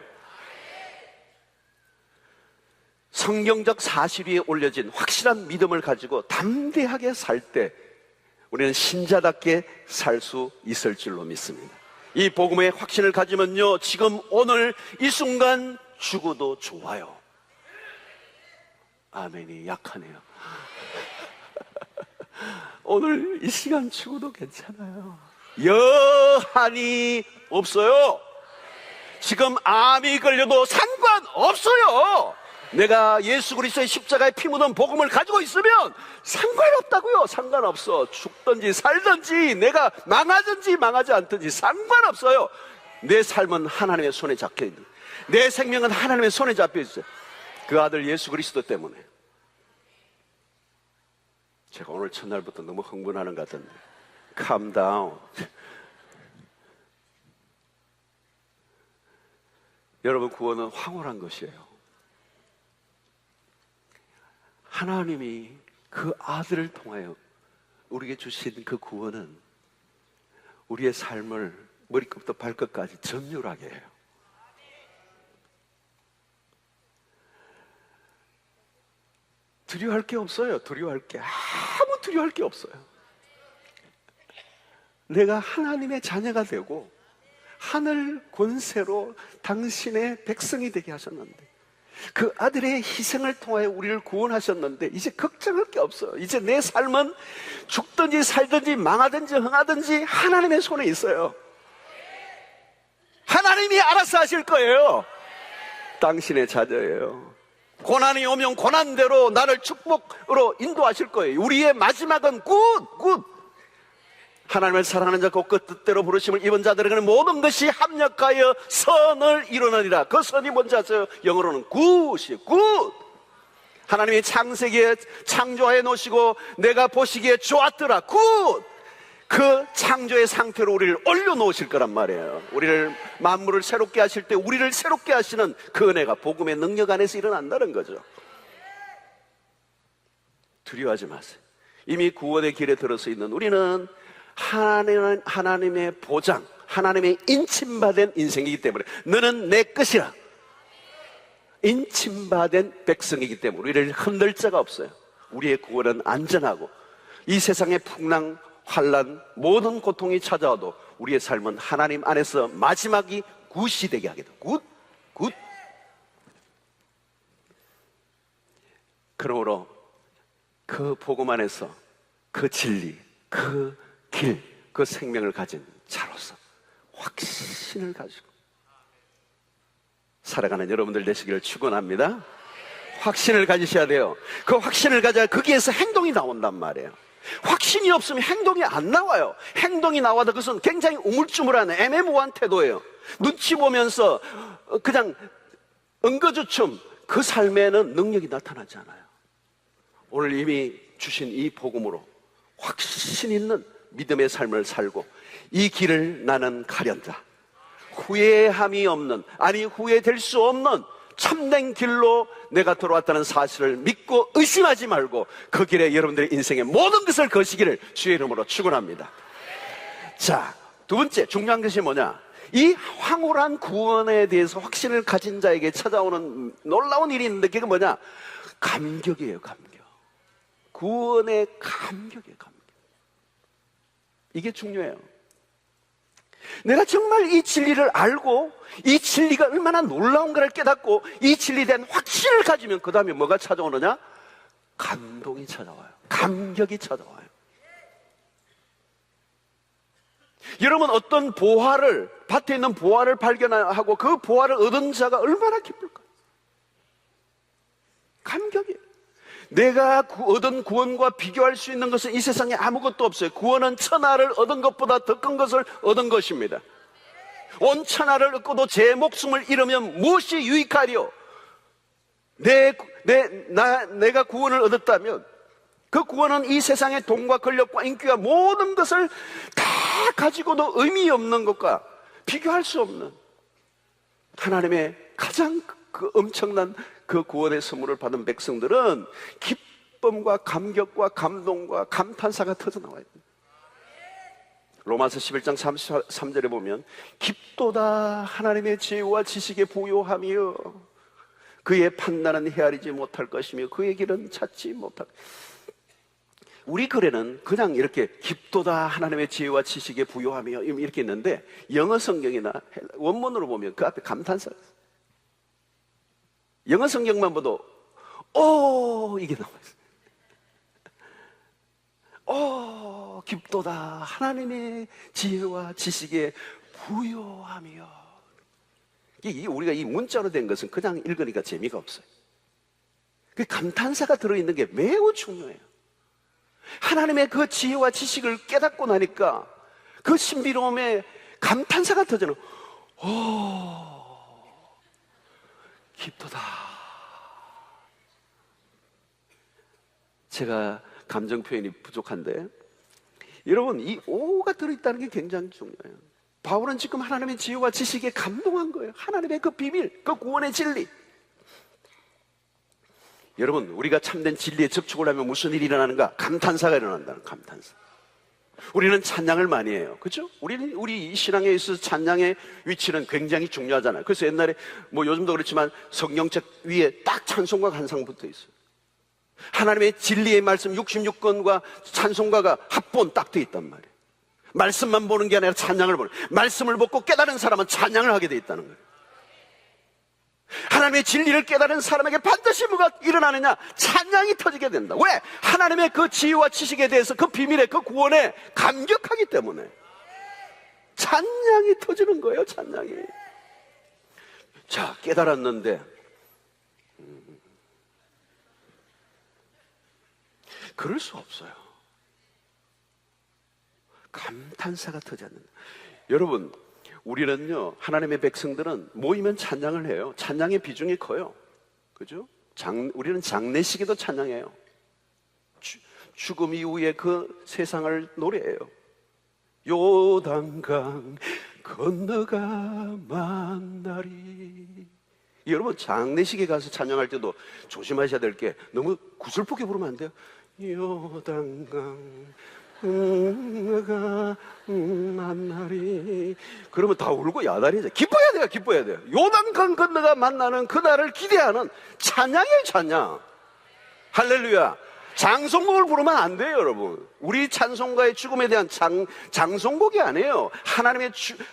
성경적 사실 위에 올려진 확실한 믿음을 가지고 담대하게 살 때 우리는 신자답게 살 수 있을 줄로 믿습니다. 이 복음의 확신을 가지면요, 지금 오늘 이 순간 죽어도 좋아요. 아멘이 약하네요. 오늘 이 시간 죽어도 괜찮아요. 여한이 없어요. 지금 암이 걸려도 상관없어요. 내가 예수 그리스도의 십자가에 피 묻은 복음을 가지고 있으면 상관없다고요. 상관없어. 죽든지 살든지 내가 망하든지 망하지 않든지 상관없어요. 내 삶은 하나님의 손에 잡혀 있는, 내 생명은 하나님의 손에 잡혀 있어요. 그 아들 예수 그리스도 때문에. 제가 오늘 첫날부터 너무 흥분하는 것 같은데 calm down. 여러분, 구원은 황홀한 것이에요. 하나님이 그 아들을 통하여 우리에게 주신 그 구원은 우리의 삶을 머리끝부터 발끝까지 전율하게 해요. 두려워할 게 없어요. 두려워할 게 아무 두려워할 게 없어요. 내가 하나님의 자녀가 되고 하늘 권세로 당신의 백성이 되게 하셨는데, 그 아들의 희생을 통하여 우리를 구원하셨는데 이제 걱정할 게 없어요. 이제 내 삶은 죽든지 살든지 망하든지 흥하든지 하나님의 손에 있어요. 하나님이 알아서 하실 거예요. 당신의 자녀예요. 고난이 오면 고난대로 나를 축복으로 인도하실 거예요. 우리의 마지막은 굿. 하나님을 사랑하는 자 곧 그 뜻대로 부르심을 입은 자들에게는 모든 것이 합력하여 선을 이루느니라. 그 선이 뭔지 아세요? 영어로는 굿이 굿. 하나님이 창세기에 창조해 놓으시고 내가 보시기에 좋았더라. 굿. 그 창조의 상태로 우리를 올려놓으실 거란 말이에요. 우리를 만물을 새롭게 하실 때 우리를 새롭게 하시는 그 은혜가 복음의 능력 안에서 일어난다는 거죠. 두려워하지 마세요. 이미 구원의 길에 들어서 있는 우리는 하나님의 보장, 하나님의 인침받은 인생이기 때문에 너는 내 것이라, 인침받은 백성이기 때문에 우리를 흔들 자가 없어요. 우리의 구원은 안전하고 이 세상의 풍랑, 환란, 모든 고통이 찾아와도 우리의 삶은 하나님 안에서 마지막이 굿이 되게 하게 돼요. 굿. 그러므로 그 복음 안에서 그 진리, 그 길, 그 생명을 가진 자로서 확신을 가지고 살아가는 여러분들 되시기를 축원합니다. 확신을 가지셔야 돼요. 그 확신을 가져야 거기에서 행동이 나온단 말이에요. 확신이 없으면 행동이 안 나와요. 행동이 나와도 그것은 굉장히 우물쭈물한 애매모호한 태도예요. 눈치 보면서 그냥 엉거주춤, 그 삶에는 능력이 나타나지 않아요. 오늘 이미 주신 이 복음으로 확신 있는 믿음의 삶을 살고 이 길을 나는 가련다, 후회함이 없는, 아니 후회될 수 없는 참된 길로 내가 돌아왔다는 사실을 믿고 의심하지 말고 그 길에 여러분들의 인생의 모든 것을 거시기를 주의 이름으로 축원합니다. 자, 두 번째 중요한 것이 뭐냐? 이 황홀한 구원에 대해서 확신을 가진 자에게 찾아오는 놀라운 일이 있는데 그게 뭐냐? 감격이에요. 감격. 구원의 감격이에요. 감격. 이게 중요해요. 내가 정말 이 진리를 알고 이 진리가 얼마나 놀라운가를 깨닫고 이 진리에 대한 확신을 가지면 그 다음에 뭐가 찾아오느냐? 감동이 찾아와요. 감격이 찾아와요. 여러분, 어떤 보화를, 밭에 있는 보화를 발견하고 그 보화를 얻은 자가 얼마나 기쁠까요? 감격이에요. 내가 얻은 구원과 비교할 수 있는 것은 이 세상에 아무것도 없어요. 구원은 천하를 얻은 것보다 더 큰 것을 얻은 것입니다. 온 천하를 얻고도 제 목숨을 잃으면 무엇이 유익하리요? 내가 구원을 얻었다면 그 구원은 이 세상의 돈과 권력과 인기와 모든 것을 다 가지고도 의미 없는 것과 비교할 수 없는 하나님의 가장 그 엄청난 그 구원의 선물을 받은 백성들은 기쁨과 감격과 감동과 감탄사가 터져나와요. 로마서 11장 33절에 보면 깊도다 하나님의 지혜와 지식에 부요하며 그의 판단은 헤아리지 못할 것이며 그의 길은 찾지 못할. 우리 글에는 그냥 이렇게 깊도다 하나님의 지혜와 지식에 부요하며 이렇게 있는데 영어 성경이나 원문으로 보면 그 앞에 감탄사가 있어요. 영어 성경만 봐도 오 이게 나와 있어요. 깊도다 하나님의 지혜와 지식에 부요하며. 이게 우리가 이 문자로 된 것은 그냥 읽으니까 재미가 없어요. 그 감탄사가 들어있는 게 매우 중요해요. 하나님의 그 지혜와 지식을 깨닫고 나니까 그 신비로움에 감탄사가 터지는 깊도다. 제가 감정 표현이 부족한데 여러분 이 오가 들어있다는 게 굉장히 중요해요. 바울은 지금 하나님의 지혜와 지식에 감동한 거예요. 하나님의 그 비밀, 그 구원의 진리. 여러분 우리가 참된 진리에 접촉을 하면 무슨 일이 일어나는가? 감탄사가 일어난다는 감탄사. 우리는 찬양을 많이 해요. 그렇죠? 우리 신앙에 있어서 찬양의 위치는 굉장히 중요하잖아요. 그래서 옛날에 뭐 요즘도 그렇지만 성경책 위에 딱 찬송가 한 상 붙어 있어요. 하나님의 진리의 말씀 66권과 찬송가가 합본 딱 돼 있단 말이에요. 말씀만 보는 게 아니라 찬양을 보는, 말씀을 보고 깨달은 사람은 찬양을 하게 돼 있다는 거예요. 하나님의 진리를 깨달은 사람에게 반드시 뭐가 일어나느냐? 찬양이 터지게 된다. 왜? 하나님의 그 지혜와 지식에 대해서 그 비밀에 그 구원에 감격하기 때문에 찬양이 터지는 거예요. 찬양이. 자, 깨달았는데 그럴 수 없어요. 감탄사가 터지 않는다. 여러분 우리는요, 하나님의 백성들은 모이면 찬양을 해요. 찬양의 비중이 커요. 그죠? 우리는 장례식에도 찬양해요. 죽음 이후에 그 세상을 노래해요. 요단강 건너가 만나리. 여러분 장례식에 가서 찬양할 때도 조심하셔야 될 게 너무 구슬프게 부르면 안 돼요. 요단강 건너가 만나리. 그러면 다 울고 야단이죠. 기뻐해야 돼요. 기뻐해야 돼요. 요단강 건너가 만나는 그날을 기대하는 찬양이에요. 찬양. 할렐루야. 장송곡을 부르면 안 돼요. 여러분 우리 찬송가의 죽음에 대한 장송곡이 아니에요.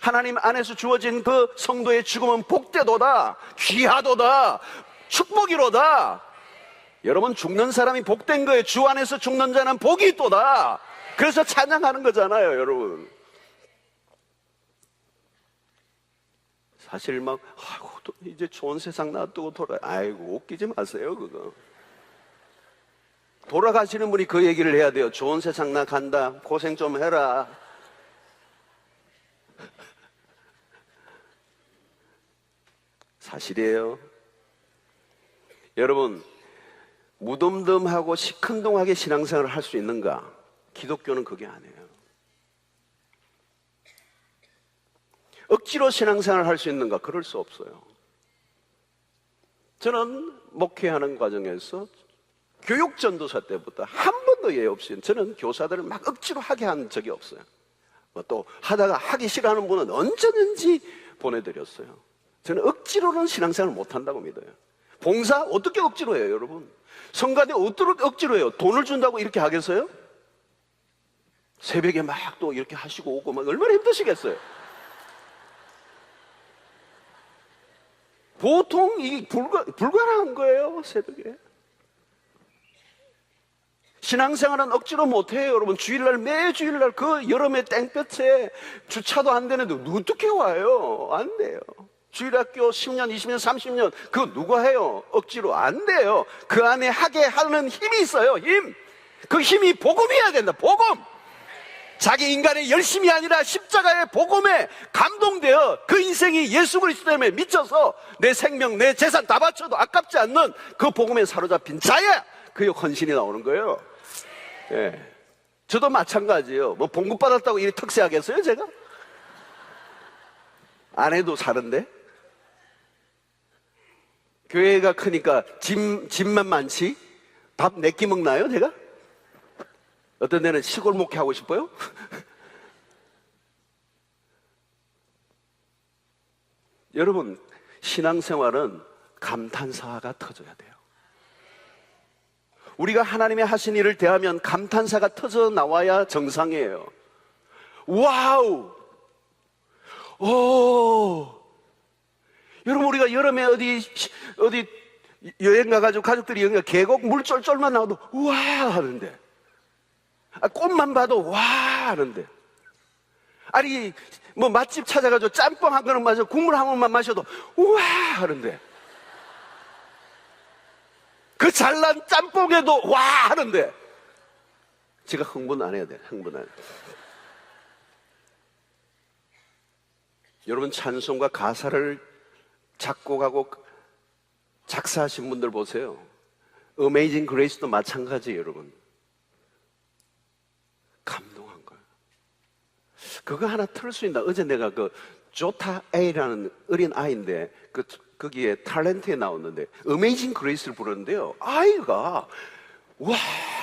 하나님 안에서 주어진 그 성도의 죽음은 복되도다, 귀하도다, 축복이로다. 여러분 죽는 사람이 복된 거예요. 주 안에서 죽는 자는 복이 있도다. 그래서 찬양하는 거잖아요. 여러분 사실 막 아이고 또 이제 좋은 세상 놔두고 아이고 웃기지 마세요. 그거 돌아가시는 분이 그 얘기를 해야 돼요. 좋은 세상 나 간다, 고생 좀 해라. 사실이에요. 여러분 무덤덤하고 시큰둥하게 신앙생활을 할 수 있는가? 기독교는 그게 아니에요. 억지로 신앙생활을 할 수 있는가? 그럴 수 없어요. 저는 목회하는 과정에서 교육전도사 때부터 한 번도 예외 없이 저는 교사들을 막 억지로 하게 한 적이 없어요. 또 하다가 하기 싫어하는 분은 언제든지 보내드렸어요. 저는 억지로는 신앙생활을 못한다고 믿어요. 봉사 어떻게 억지로 해요? 여러분 성가대 어떻게 억지로 해요? 돈을 준다고 이렇게 하겠어요? 새벽에 막 또 이렇게 하시고 오고 막 얼마나 힘드시겠어요? 보통 이게 불가능한 거예요. 새벽에 신앙생활은 억지로 못해요. 여러분 주일날 매주일날 그 여름에 땡볕에 주차도 안 되는데 어떻게 와요? 안 돼요. 주일학교 10년 20년 30년 그거 누가 해요? 억지로 안 돼요. 그 안에 하게 하는 힘이 있어요. 힘. 그 힘이 복음이어야 된다. 복음. 자기 인간의 열심이 아니라 십자가의 복음에 감동되어 그 인생이 예수 그리스도 때문에 미쳐서 내 생명 내 재산 다 바쳐도 아깝지 않는 그 복음에 사로잡힌 자야 그의 헌신이 나오는 거예요. 예. 저도 마찬가지예요. 뭐 봉급 받았다고 이리 턱세하겠어요 제가? 안 해도 사는데. 교회가 크니까 집만 많지? 밥 4끼 먹나요, 제가? 어떤 데는 시골 목회하고 싶어요? 여러분, 신앙생활은 감탄사가 터져야 돼요. 우리가 하나님의 하신 일을 대하면 감탄사가 터져 나와야 정상이에요. 와우! 오! 여러분, 우리가 여름에 어디 여행 가가지고 가족들이 여기 계곡 물 쫄쫄만 나와도 우와 하는데, 꽃만 봐도 와 하는데, 아니 뭐 맛집 찾아가지고 짬뽕 한 그릇 마셔 국물 한 모금만 마셔도 우와 하는데, 그 잘난 짬뽕에도 와 하는데, 제가 흥분 안 해야 돼. 흥분 안 해야 돼. 여러분, 찬송과 가사를 작곡하고 작사하신 분들 보세요. 어메이징 그레이스도 마찬가지예요, 여러분. 감동한 거예요. 그거 하나 틀 수 있나? 어제 내가 그 조타 A라는 어린 아이인데 거기에 탤런트에 나왔는데 어메이징 그레이스를 부르는데요, 아이가 와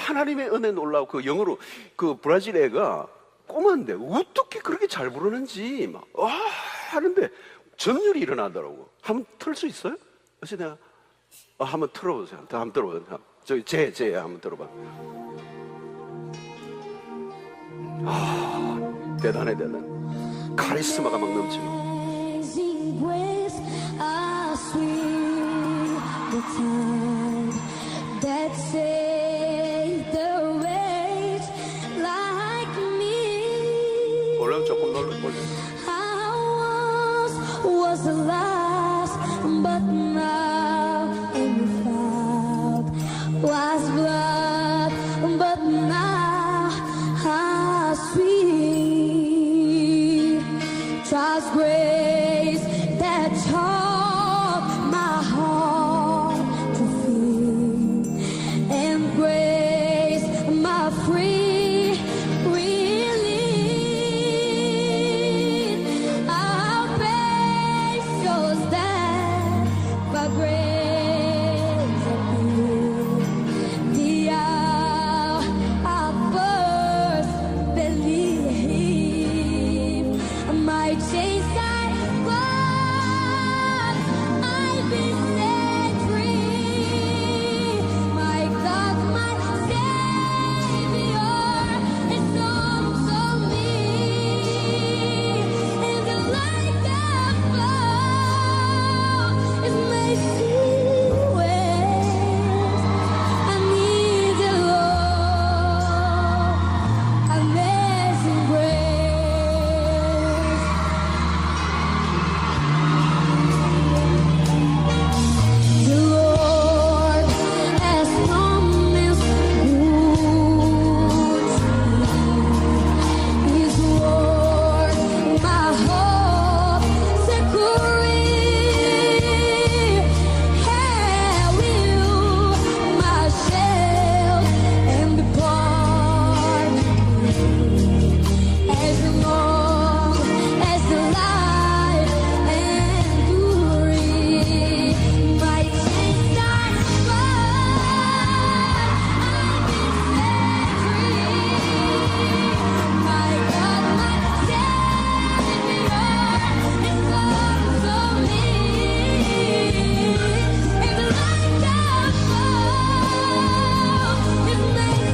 하나님의 은혜 놀라고, 그 영어로 그 브라질 애가 꼬마인데 어떻게 그렇게 잘 부르는지 막 와 하는데 전율이 일어나더라고. 한번 틀 수 있어요? 그래서 내가 한번 틀어보세요. 한번 들어보세요. 저기 제 한번 들어봐. 대단해. 카리스마가 막 넘치고. 볼륨 조금 올려. Was the last, but now am found. Was blood, but now how sweet. Trust grace that taught my heart to feel, and grace my free relief. Our faith shows that by grace appeared. The hour I first believed, my chains got broke, I've been set free. My God, my Savior, is also me. In the light that flows is mercy waves. I need the Lord, amazing grace. The Lord has promised His word, my hope security. Hell will my shelf and depart as long as the light enduring. My chains are gone, I've been set free. My God, my Savior, is also me. In the light that flows is mercy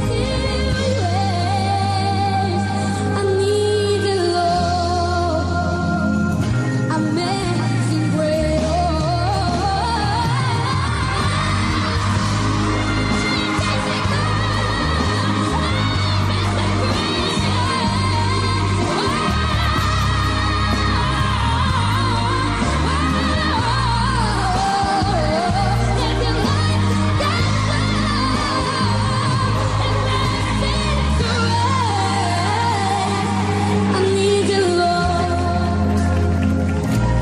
waves. I need the Lord, amazing grace. I need the Lord,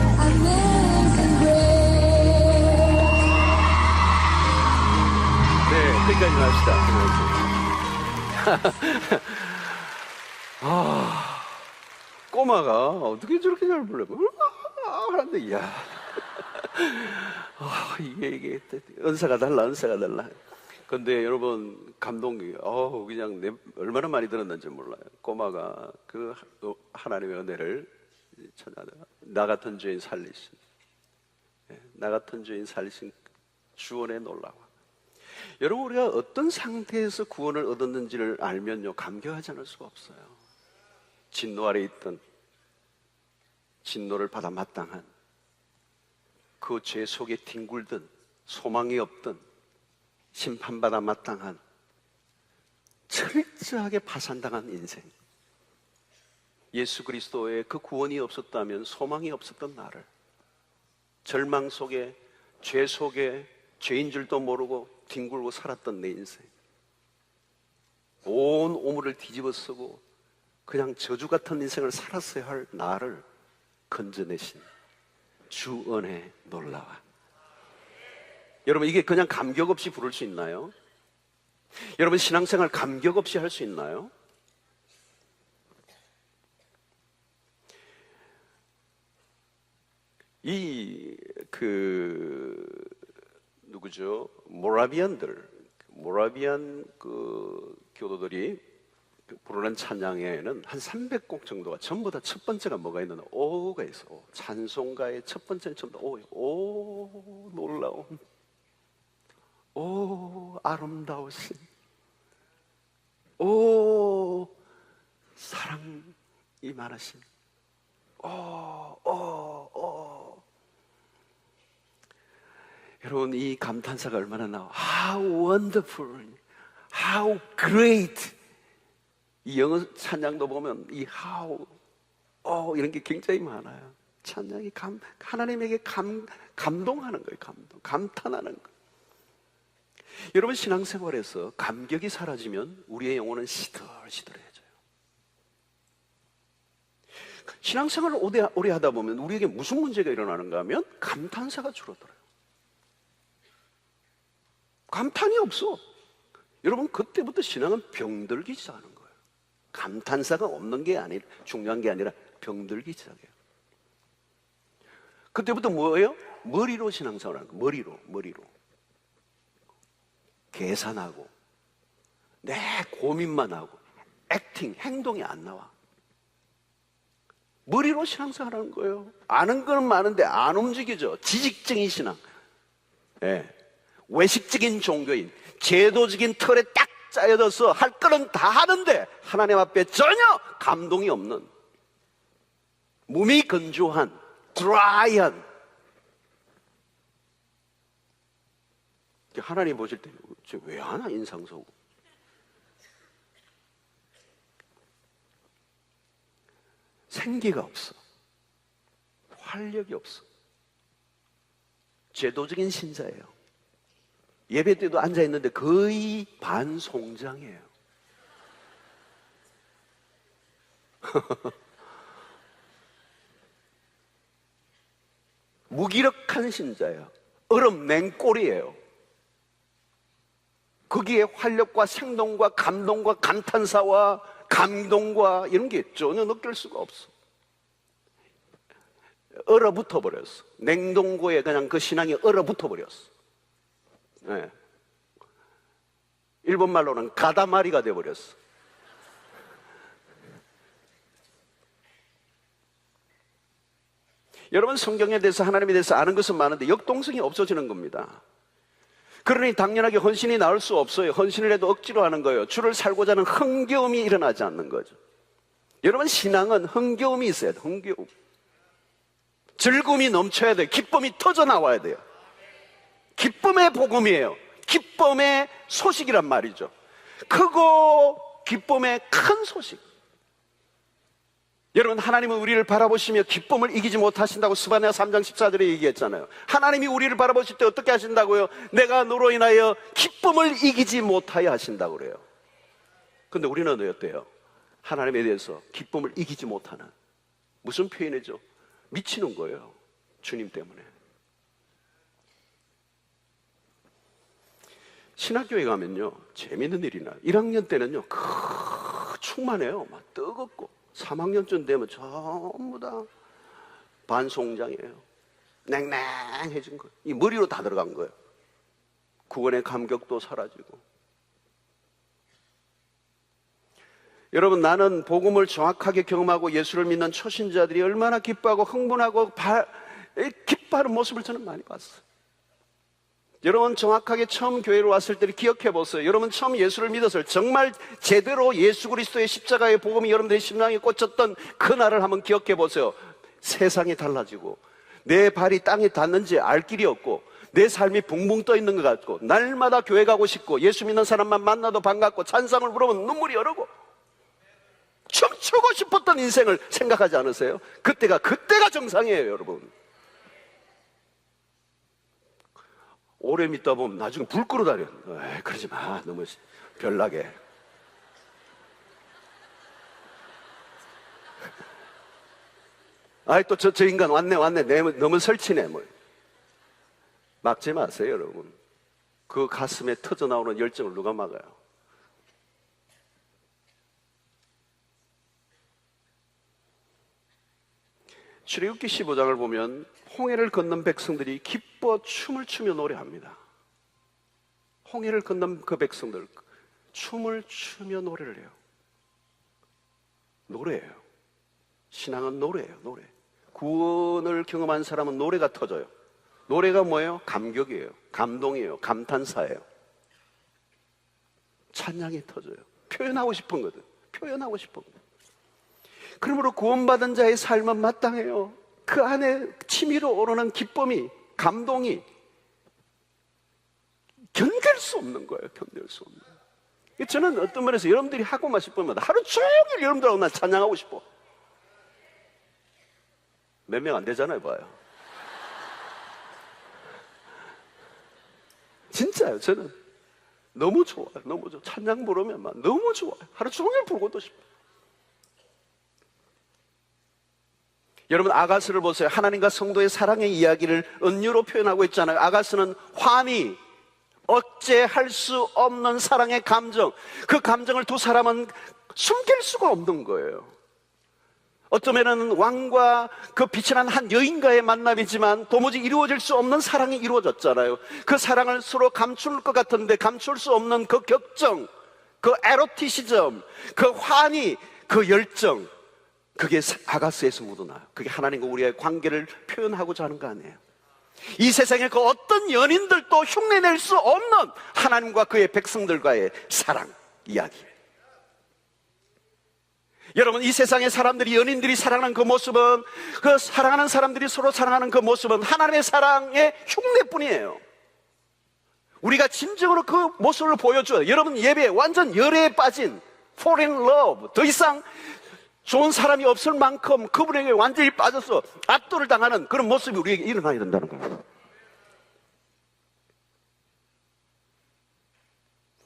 amazing grace. 네, 끝까지 합시다. 꼬마가 어떻게 저렇게 잘 불러요? 하는데, 이야. 이게 은사가 달라, 은사가 달라. 근데 여러분, 감동이, 그냥 얼마나 많이 들었는지 몰라요. 꼬마가 그 하나님의 은혜를 찾아다가 나 같은 죄인 살리신, 나 같은 죄인 살리신 주원의 놀라워. 여러분, 우리가 어떤 상태에서 구원을 얻었는지를 알면요, 감격하지 않을 수가 없어요. 진노 아래 있던, 진노를 받아 마땅한, 그 죄 속에 뒹굴던, 소망이 없던, 심판받아 마땅한, 철저하게 파산당한 인생. 예수 그리스도의 그 구원이 없었다면 소망이 없었던 나를, 절망 속에, 죄 속에, 죄인 줄도 모르고 뒹굴고 살았던 내 인생, 온 오물을 뒤집어 쓰고 그냥 저주 같은 인생을 살았어야 할 나를 건져내신 주 은혜 놀라워. 여러분, 이게 그냥 감격 없이 부를 수 있나요? 여러분, 신앙생활 감격 없이 할 수 있나요? 누구죠? 모라비안 그 교도들이 부르는 찬양에는 한 300곡 정도가 전부 다 첫 번째가 뭐가 있는, 오가 있어. 찬송가의 첫 번째는 전부 다 오, 놀라운, 오, 아름다우신, 오, 사랑이 많으신, 여러분, 이 감탄사가 얼마나 나와. How wonderful, how great. 이 영어 찬양도 보면 이 how, 이런 게 굉장히 많아요. 찬양이 하나님에게 감동하는 거예요. 감탄하는 거예요. 여러분, 신앙생활에서 감격이 사라지면 우리의 영혼은 시들시들해져요. 신앙생활을 오래 하다 보면 우리에게 무슨 문제가 일어나는가 하면 감탄사가 줄어들어요. 감탄이 없어. 여러분, 그때부터 신앙은 병들기 시작하는 거예요. 감탄사가 없는 게 아니라, 중요한 게 아니라 병들기 시작해요. 그때부터 뭐예요? 머리로 신앙생활 하는 거예요. 머리로 계산하고 내 고민만 하고 행동이 안 나와. 머리로 신앙생활 하는 거예요. 아는 건 많은데 안 움직이죠. 지식적인 신앙, 외식적인 종교인, 제도적인 틀에 딱 짜여져서 할 거는 다 하는데 하나님 앞에 전혀 감동이 없는, 몸이 건조한, 드라이한. 하나님 보실 때 왜 하나, 인상 쓰고. 생기가 없어. 활력이 없어. 제도적인 신자예요. 예배 때도 앉아있는데 거의 반송장이에요. 무기력한 신자예요. 얼음 냉골이에요. 거기에 활력과 생동과 감동과 감탄사와 감동과 이런 게 전혀 느낄 수가 없어. 얼어붙어 버렸어. 냉동고에 그냥 그 신앙이 얼어붙어 버렸어. 일본 말로는 가다마리가 되어버렸어. 여러분, 성경에 대해서, 하나님에 대해서 아는 것은 많은데 역동성이 없어지는 겁니다. 그러니 당연하게 헌신이 나올 수 없어요. 헌신을 해도 억지로 하는 거예요. 주를 살고자 하는 흥겨움이 일어나지 않는 거죠. 여러분, 신앙은 흥겨움이 있어야 돼요. 흥겨움. 즐거움이 넘쳐야 돼요. 기쁨이 터져 나와야 돼요. 기쁨의 복음이에요. 기쁨의 소식이란 말이죠. 크고 기쁨의 큰 소식. 여러분, 하나님은 우리를 바라보시며 기쁨을 이기지 못하신다고 스바냐 3장 14절에 얘기했잖아요. 하나님이 우리를 바라보실 때 어떻게 하신다고요? 내가 너로 인하여 기쁨을 이기지 못하여 하신다고 그래요. 근데 우리는 어때요? 하나님에 대해서 기쁨을 이기지 못하는, 무슨 표현이죠? 미치는 거예요. 주님 때문에. 신학교에 가면요, 재밌는 일이나 1학년 때는요 충만해요. 막 뜨겁고 3학년쯤 되면 전부 다 반송장이에요. 냉랭해진 거예요. 이 머리로 다 들어간 거예요. 구원의 감격도 사라지고. 여러분, 나는 복음을 정확하게 경험하고 예수를 믿는 초신자들이 얼마나 기뻐하고 흥분하고 기뻐하는 모습을 저는 많이 봤어요. 여러분, 정확하게 처음 교회로 왔을 때를 기억해 보세요. 여러분, 처음 예수를 믿었을 때 정말 제대로 예수 그리스도의 십자가의 복음이 여러분들의 심장에 꽂혔던 그날을 한번 기억해 보세요. 세상이 달라지고 내 발이 땅에 닿는지 알 길이 없고 내 삶이 붕붕 떠 있는 것 같고 날마다 교회 가고 싶고 예수 믿는 사람만 만나도 반갑고 찬상을 부르면 눈물이 흐르고 춤추고 싶었던 인생을 생각하지 않으세요? 그때가 정상이에요, 여러분. 오래 믿다 보면 나중에 불 끄러 다녀. 그러지 마. 너무 별나게. 아이, 또 저 인간 왔네. 너무 설치네. 뭐. 막지 마세요, 여러분. 그 가슴에 터져 나오는 열정을 누가 막아요? 출애굽기 15장을 보면 홍해를 건넌 백성들이 기뻐 춤을 추며 노래합니다. 홍해를 건넌 그 백성들 춤을 추며 노래를 해요. 노래예요. 신앙은 노래예요. 노래. 구원을 경험한 사람은 노래가 터져요. 노래가 뭐예요? 감격이에요. 감동이에요. 감탄사예요. 찬양이 터져요. 표현하고 싶은 거든. 표현하고 싶은 거. 그러므로 구원받은 자의 삶은 마땅해요. 그 안에 치밀어 오르는 기쁨이, 감동이 견딜 수 없는 거예요. 견딜 수 없는 거예요. 저는 어떤 면에서 여러분들이 하고만 싶으면 하루 종일 여러분들하고 난 찬양하고 싶어. 몇 명 안 되잖아요, 봐요. 진짜요. 저는 너무 좋아요. 너무 좋아. 찬양 부르면 막 너무 좋아요. 하루 종일 부르고도 싶어. 여러분, 아가스를 보세요. 하나님과 성도의 사랑의 이야기를 은유로 표현하고 있잖아요. 아가스는 환희, 어째할 수 없는 사랑의 감정, 그 감정을 두 사람은 숨길 수가 없는 거예요. 어쩌면은 왕과 그 빛이 난 한 여인과의 만남이지만 도무지 이루어질 수 없는 사랑이 이루어졌잖아요. 그 사랑을 서로 감출 것 같은데 감출 수 없는 그 격정, 그 에로티시즘, 그 환희, 그 열정, 그게 아가스에서 묻어나요. 그게 하나님과 우리의 관계를 표현하고자 하는 거 아니에요. 이 세상에 그 어떤 연인들도 흉내낼 수 없는 하나님과 그의 백성들과의 사랑 이야기예요. 여러분, 이 세상의 사람들이, 연인들이 사랑하는 그 모습은, 그 사랑하는 사람들이 서로 사랑하는 그 모습은 하나님의 사랑의 흉내뿐이에요. 우리가 진정으로 그 모습을 보여줘요. 여러분, 예배에 완전 열애에 빠진 fall in love, 더 이상 좋은 사람이 없을 만큼 그분에게 완전히 빠져서 압도를 당하는 그런 모습이 우리에게 일어나야 된다는 거예요.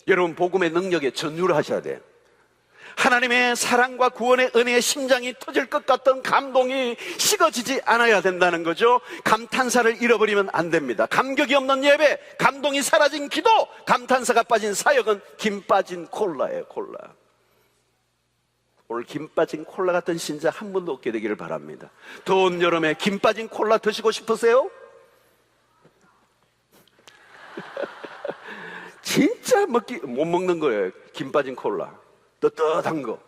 여러분, 복음의 능력에 전율을 하셔야 돼요. 하나님의 사랑과 구원의 은혜의 심장이 터질 것 같던 감동이 식어지지 않아야 된다는 거죠. 감탄사를 잃어버리면 안 됩니다. 감격이 없는 예배, 감동이 사라진 기도, 감탄사가 빠진 사역은 김 빠진 콜라예요. 콜라. 오늘 김 빠진 콜라 같은 신자 한 분도 없게 되기를 바랍니다. 더운 여름에 김 빠진 콜라 드시고 싶으세요? 진짜 못 먹는 거예요. 김 빠진 콜라. 떳떳한 거.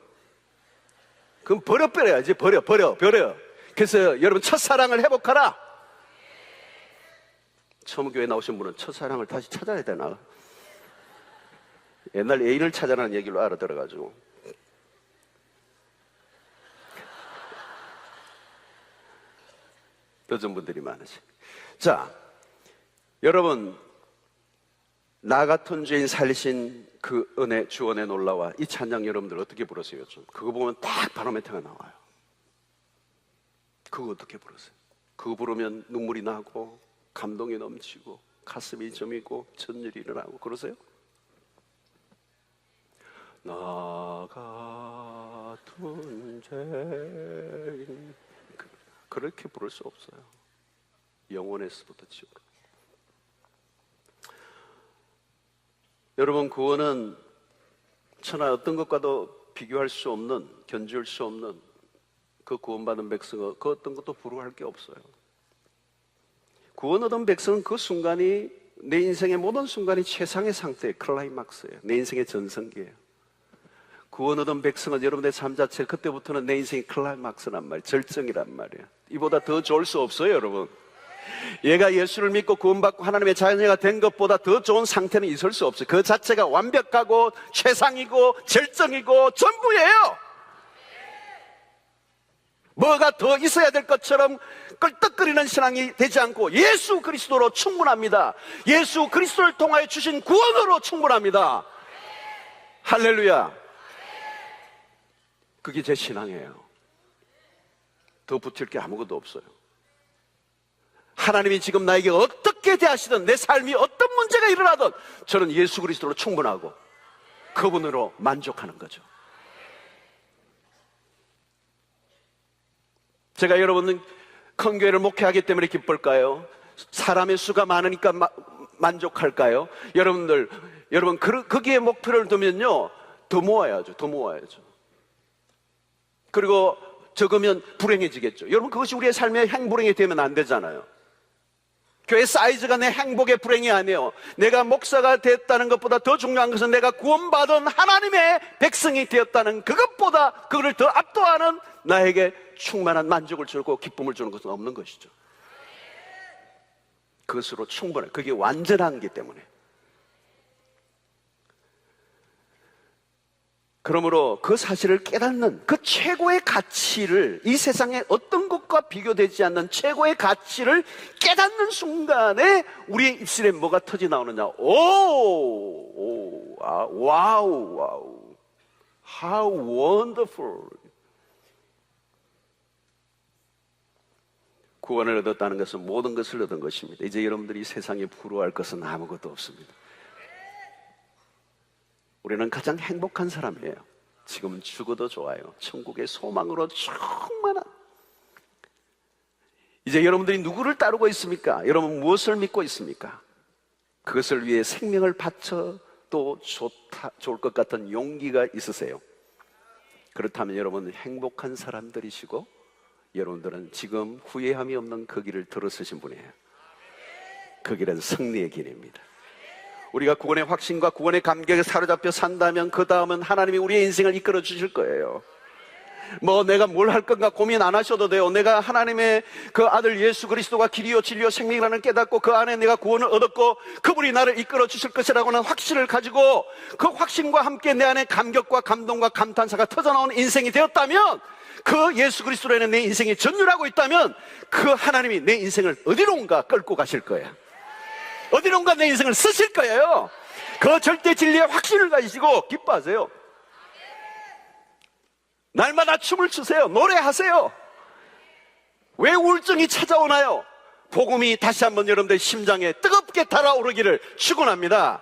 그럼 버려야지. 버려. 그래서 여러분, 첫사랑을 회복하라. 처음 교회 나오신 분은 첫사랑을 다시 찾아야 되나? 옛날 애인을 찾아라는 얘기로 알아들어가지고. 늦은 분들이 많으시. 자, 여러분, 나 같은 죄인 살리신 그 은혜, 주원의 놀라와 이 찬양 여러분들 어떻게 부르세요? 좀 그거 보면 딱 바로메타가 나와요. 그거 어떻게 부르세요? 그거 부르면 눈물이 나고 감동이 넘치고 가슴이 저미고 전율이 일어나고 그러세요? 나 같은 죄인, 그렇게 부를 수 없어요. 영혼에서부터 지옥으로. 여러분, 구원은 천하 어떤 것과도 비교할 수 없는, 견줄 수 없는 그 구원받은 백성은 그 어떤 것도 부러워할 게 없어요. 구원 얻은 백성은 그 순간이 내 인생의 모든 순간이 최상의 상태의 클라이막스예요. 내 인생의 전성기예요. 구원 얻은 백성은 여러분의 삶 자체 그때부터는 내 인생의 클라이막스란 말이에요. 절정이란 말이에요. 이보다 더 좋을 수 없어요, 여러분. 얘가 예수를 믿고 구원받고 하나님의 자녀가 된 것보다 더 좋은 상태는 있을 수 없어요. 그 자체가 완벽하고 최상이고 절정이고 전부예요. 뭐가 더 있어야 될 것처럼 끌떡거리는 신앙이 되지 않고 예수 그리스도로 충분합니다. 예수 그리스도를 통하여 주신 구원으로 충분합니다. 할렐루야. 그게 제 신앙이에요. 더 붙일 게 아무것도 없어요. 하나님이 지금 나에게 어떻게 대하시든 내 삶이 어떤 문제가 일어나든 저는 예수 그리스도로 충분하고 그분으로 만족하는 거죠. 제가 여러분은 큰 교회를 목회하기 때문에 기쁠까요? 사람의 수가 많으니까 만족할까요? 여러분 거기에 목표를 두면요 더 모아야죠. 그리고 적으면 불행해지겠죠. 여러분 그것이 우리의 삶의 행불행이 되면 안 되잖아요. 교회 사이즈가 내 행복의 불행이 아니에요. 내가 목사가 됐다는 것보다 더 중요한 것은 내가 구원받은 하나님의 백성이 되었다는 그것보다 그거를 더 압도하는 나에게 충만한 만족을 주고 기쁨을 주는 것은 없는 것이죠. 그것으로 충분해. 그게 완전한기 때문에. 그러므로 그 사실을 깨닫는 그 최고의 가치를, 이 세상에 어떤 것과 비교되지 않는 최고의 가치를 깨닫는 순간에 우리의 입술에 뭐가 터져 나오느냐. 와우, how wonderful. 구원을 얻었다는 것은 모든 것을 얻은 것입니다. 이제 여러분들이 세상에 부러워할 것은 아무것도 없습니다. 우리는 가장 행복한 사람이에요. 지금은 죽어도 좋아요. 천국의 소망으로 충만한. 이제 여러분들이 누구를 따르고 있습니까? 여러분 무엇을 믿고 있습니까? 그것을 위해 생명을 바쳐도 좋을 것 같은 용기가 있으세요? 그렇다면 여러분은 행복한 사람들이시고 여러분들은 지금 후회함이 없는 그 길을 들어서신 분이에요. 그 길은 승리의 길입니다. 우리가 구원의 확신과 구원의 감격에 사로잡혀 산다면 그 다음은 하나님이 우리의 인생을 이끌어 주실 거예요. 내가 뭘 할 건가 고민 안 하셔도 돼요. 내가 하나님의 그 아들 예수 그리스도가 길이요 진리요 생명이라는 깨닫고 그 안에 내가 구원을 얻었고 그분이 나를 이끌어 주실 것이라고는 확신을 가지고 그 확신과 함께 내 안에 감격과 감동과 감탄사가 터져나오는 인생이 되었다면, 그 예수 그리스도로 인해 내 인생이 전율하고 있다면 그 하나님이 내 인생을 어디론가 끌고 가실 거예요. 어디론가 내 인생을 쓰실 거예요. 그 절대 진리의 확신을 가지시고 기뻐하세요. 날마다 춤을 추세요. 노래하세요. 왜 우울증이 찾아오나요? 복음이 다시 한번 여러분들 심장에 뜨겁게 달아오르기를 축원합니다.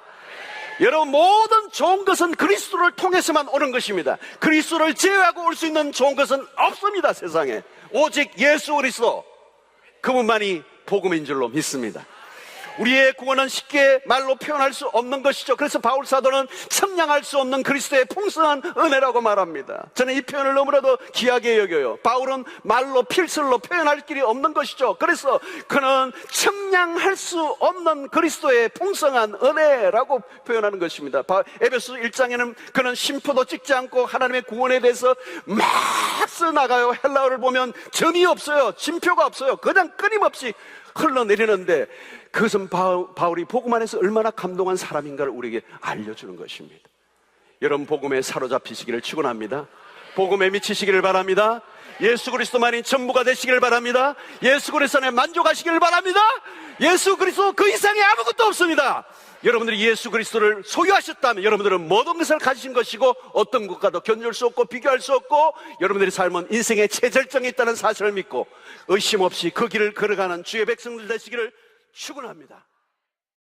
여러분 모든 좋은 것은 그리스도를 통해서만 오는 것입니다. 그리스도를 제외하고 올 수 있는 좋은 것은 없습니다. 세상에 오직 예수 그리스도 그분만이 복음인 줄로 믿습니다. 우리의 구원은 쉽게 말로 표현할 수 없는 것이죠. 그래서 바울 사도는 측량할 수 없는 그리스도의 풍성한 은혜라고 말합니다. 저는 이 표현을 너무나도 귀하게 여겨요. 바울은 말로 필설로 표현할 길이 없는 것이죠. 그래서 그는 측량할 수 없는 그리스도의 풍성한 은혜라고 표현하는 것입니다. 에베소 1장에는 그는 심표도 찍지 않고 하나님의 구원에 대해서 막 써나가요. 헬라어를 보면 점이 없어요. 진표가 없어요. 그냥 끊임없이 흘러내리는데 그것은 바울이 복음 안에서 얼마나 감동한 사람인가를 우리에게 알려주는 것입니다. 여러분 복음에 사로잡히시기를 축원합니다. 복음에 미치시기를 바랍니다. 예수 그리스도만이 전부가 되시기를 바랍니다. 예수 그리스도 안에 만족하시기를 바랍니다. 예수 그리스도 그 이상의 아무것도 없습니다. 여러분들이 예수 그리스도를 소유하셨다면 여러분들은 모든 것을 가지신 것이고 어떤 것과도 견줄 수 없고 비교할 수 없고 여러분들의 삶은 인생의 최절정에 있다는 사실을 믿고 의심 없이 그 길을 걸어가는 주의 백성들 되시기를 축원합니다.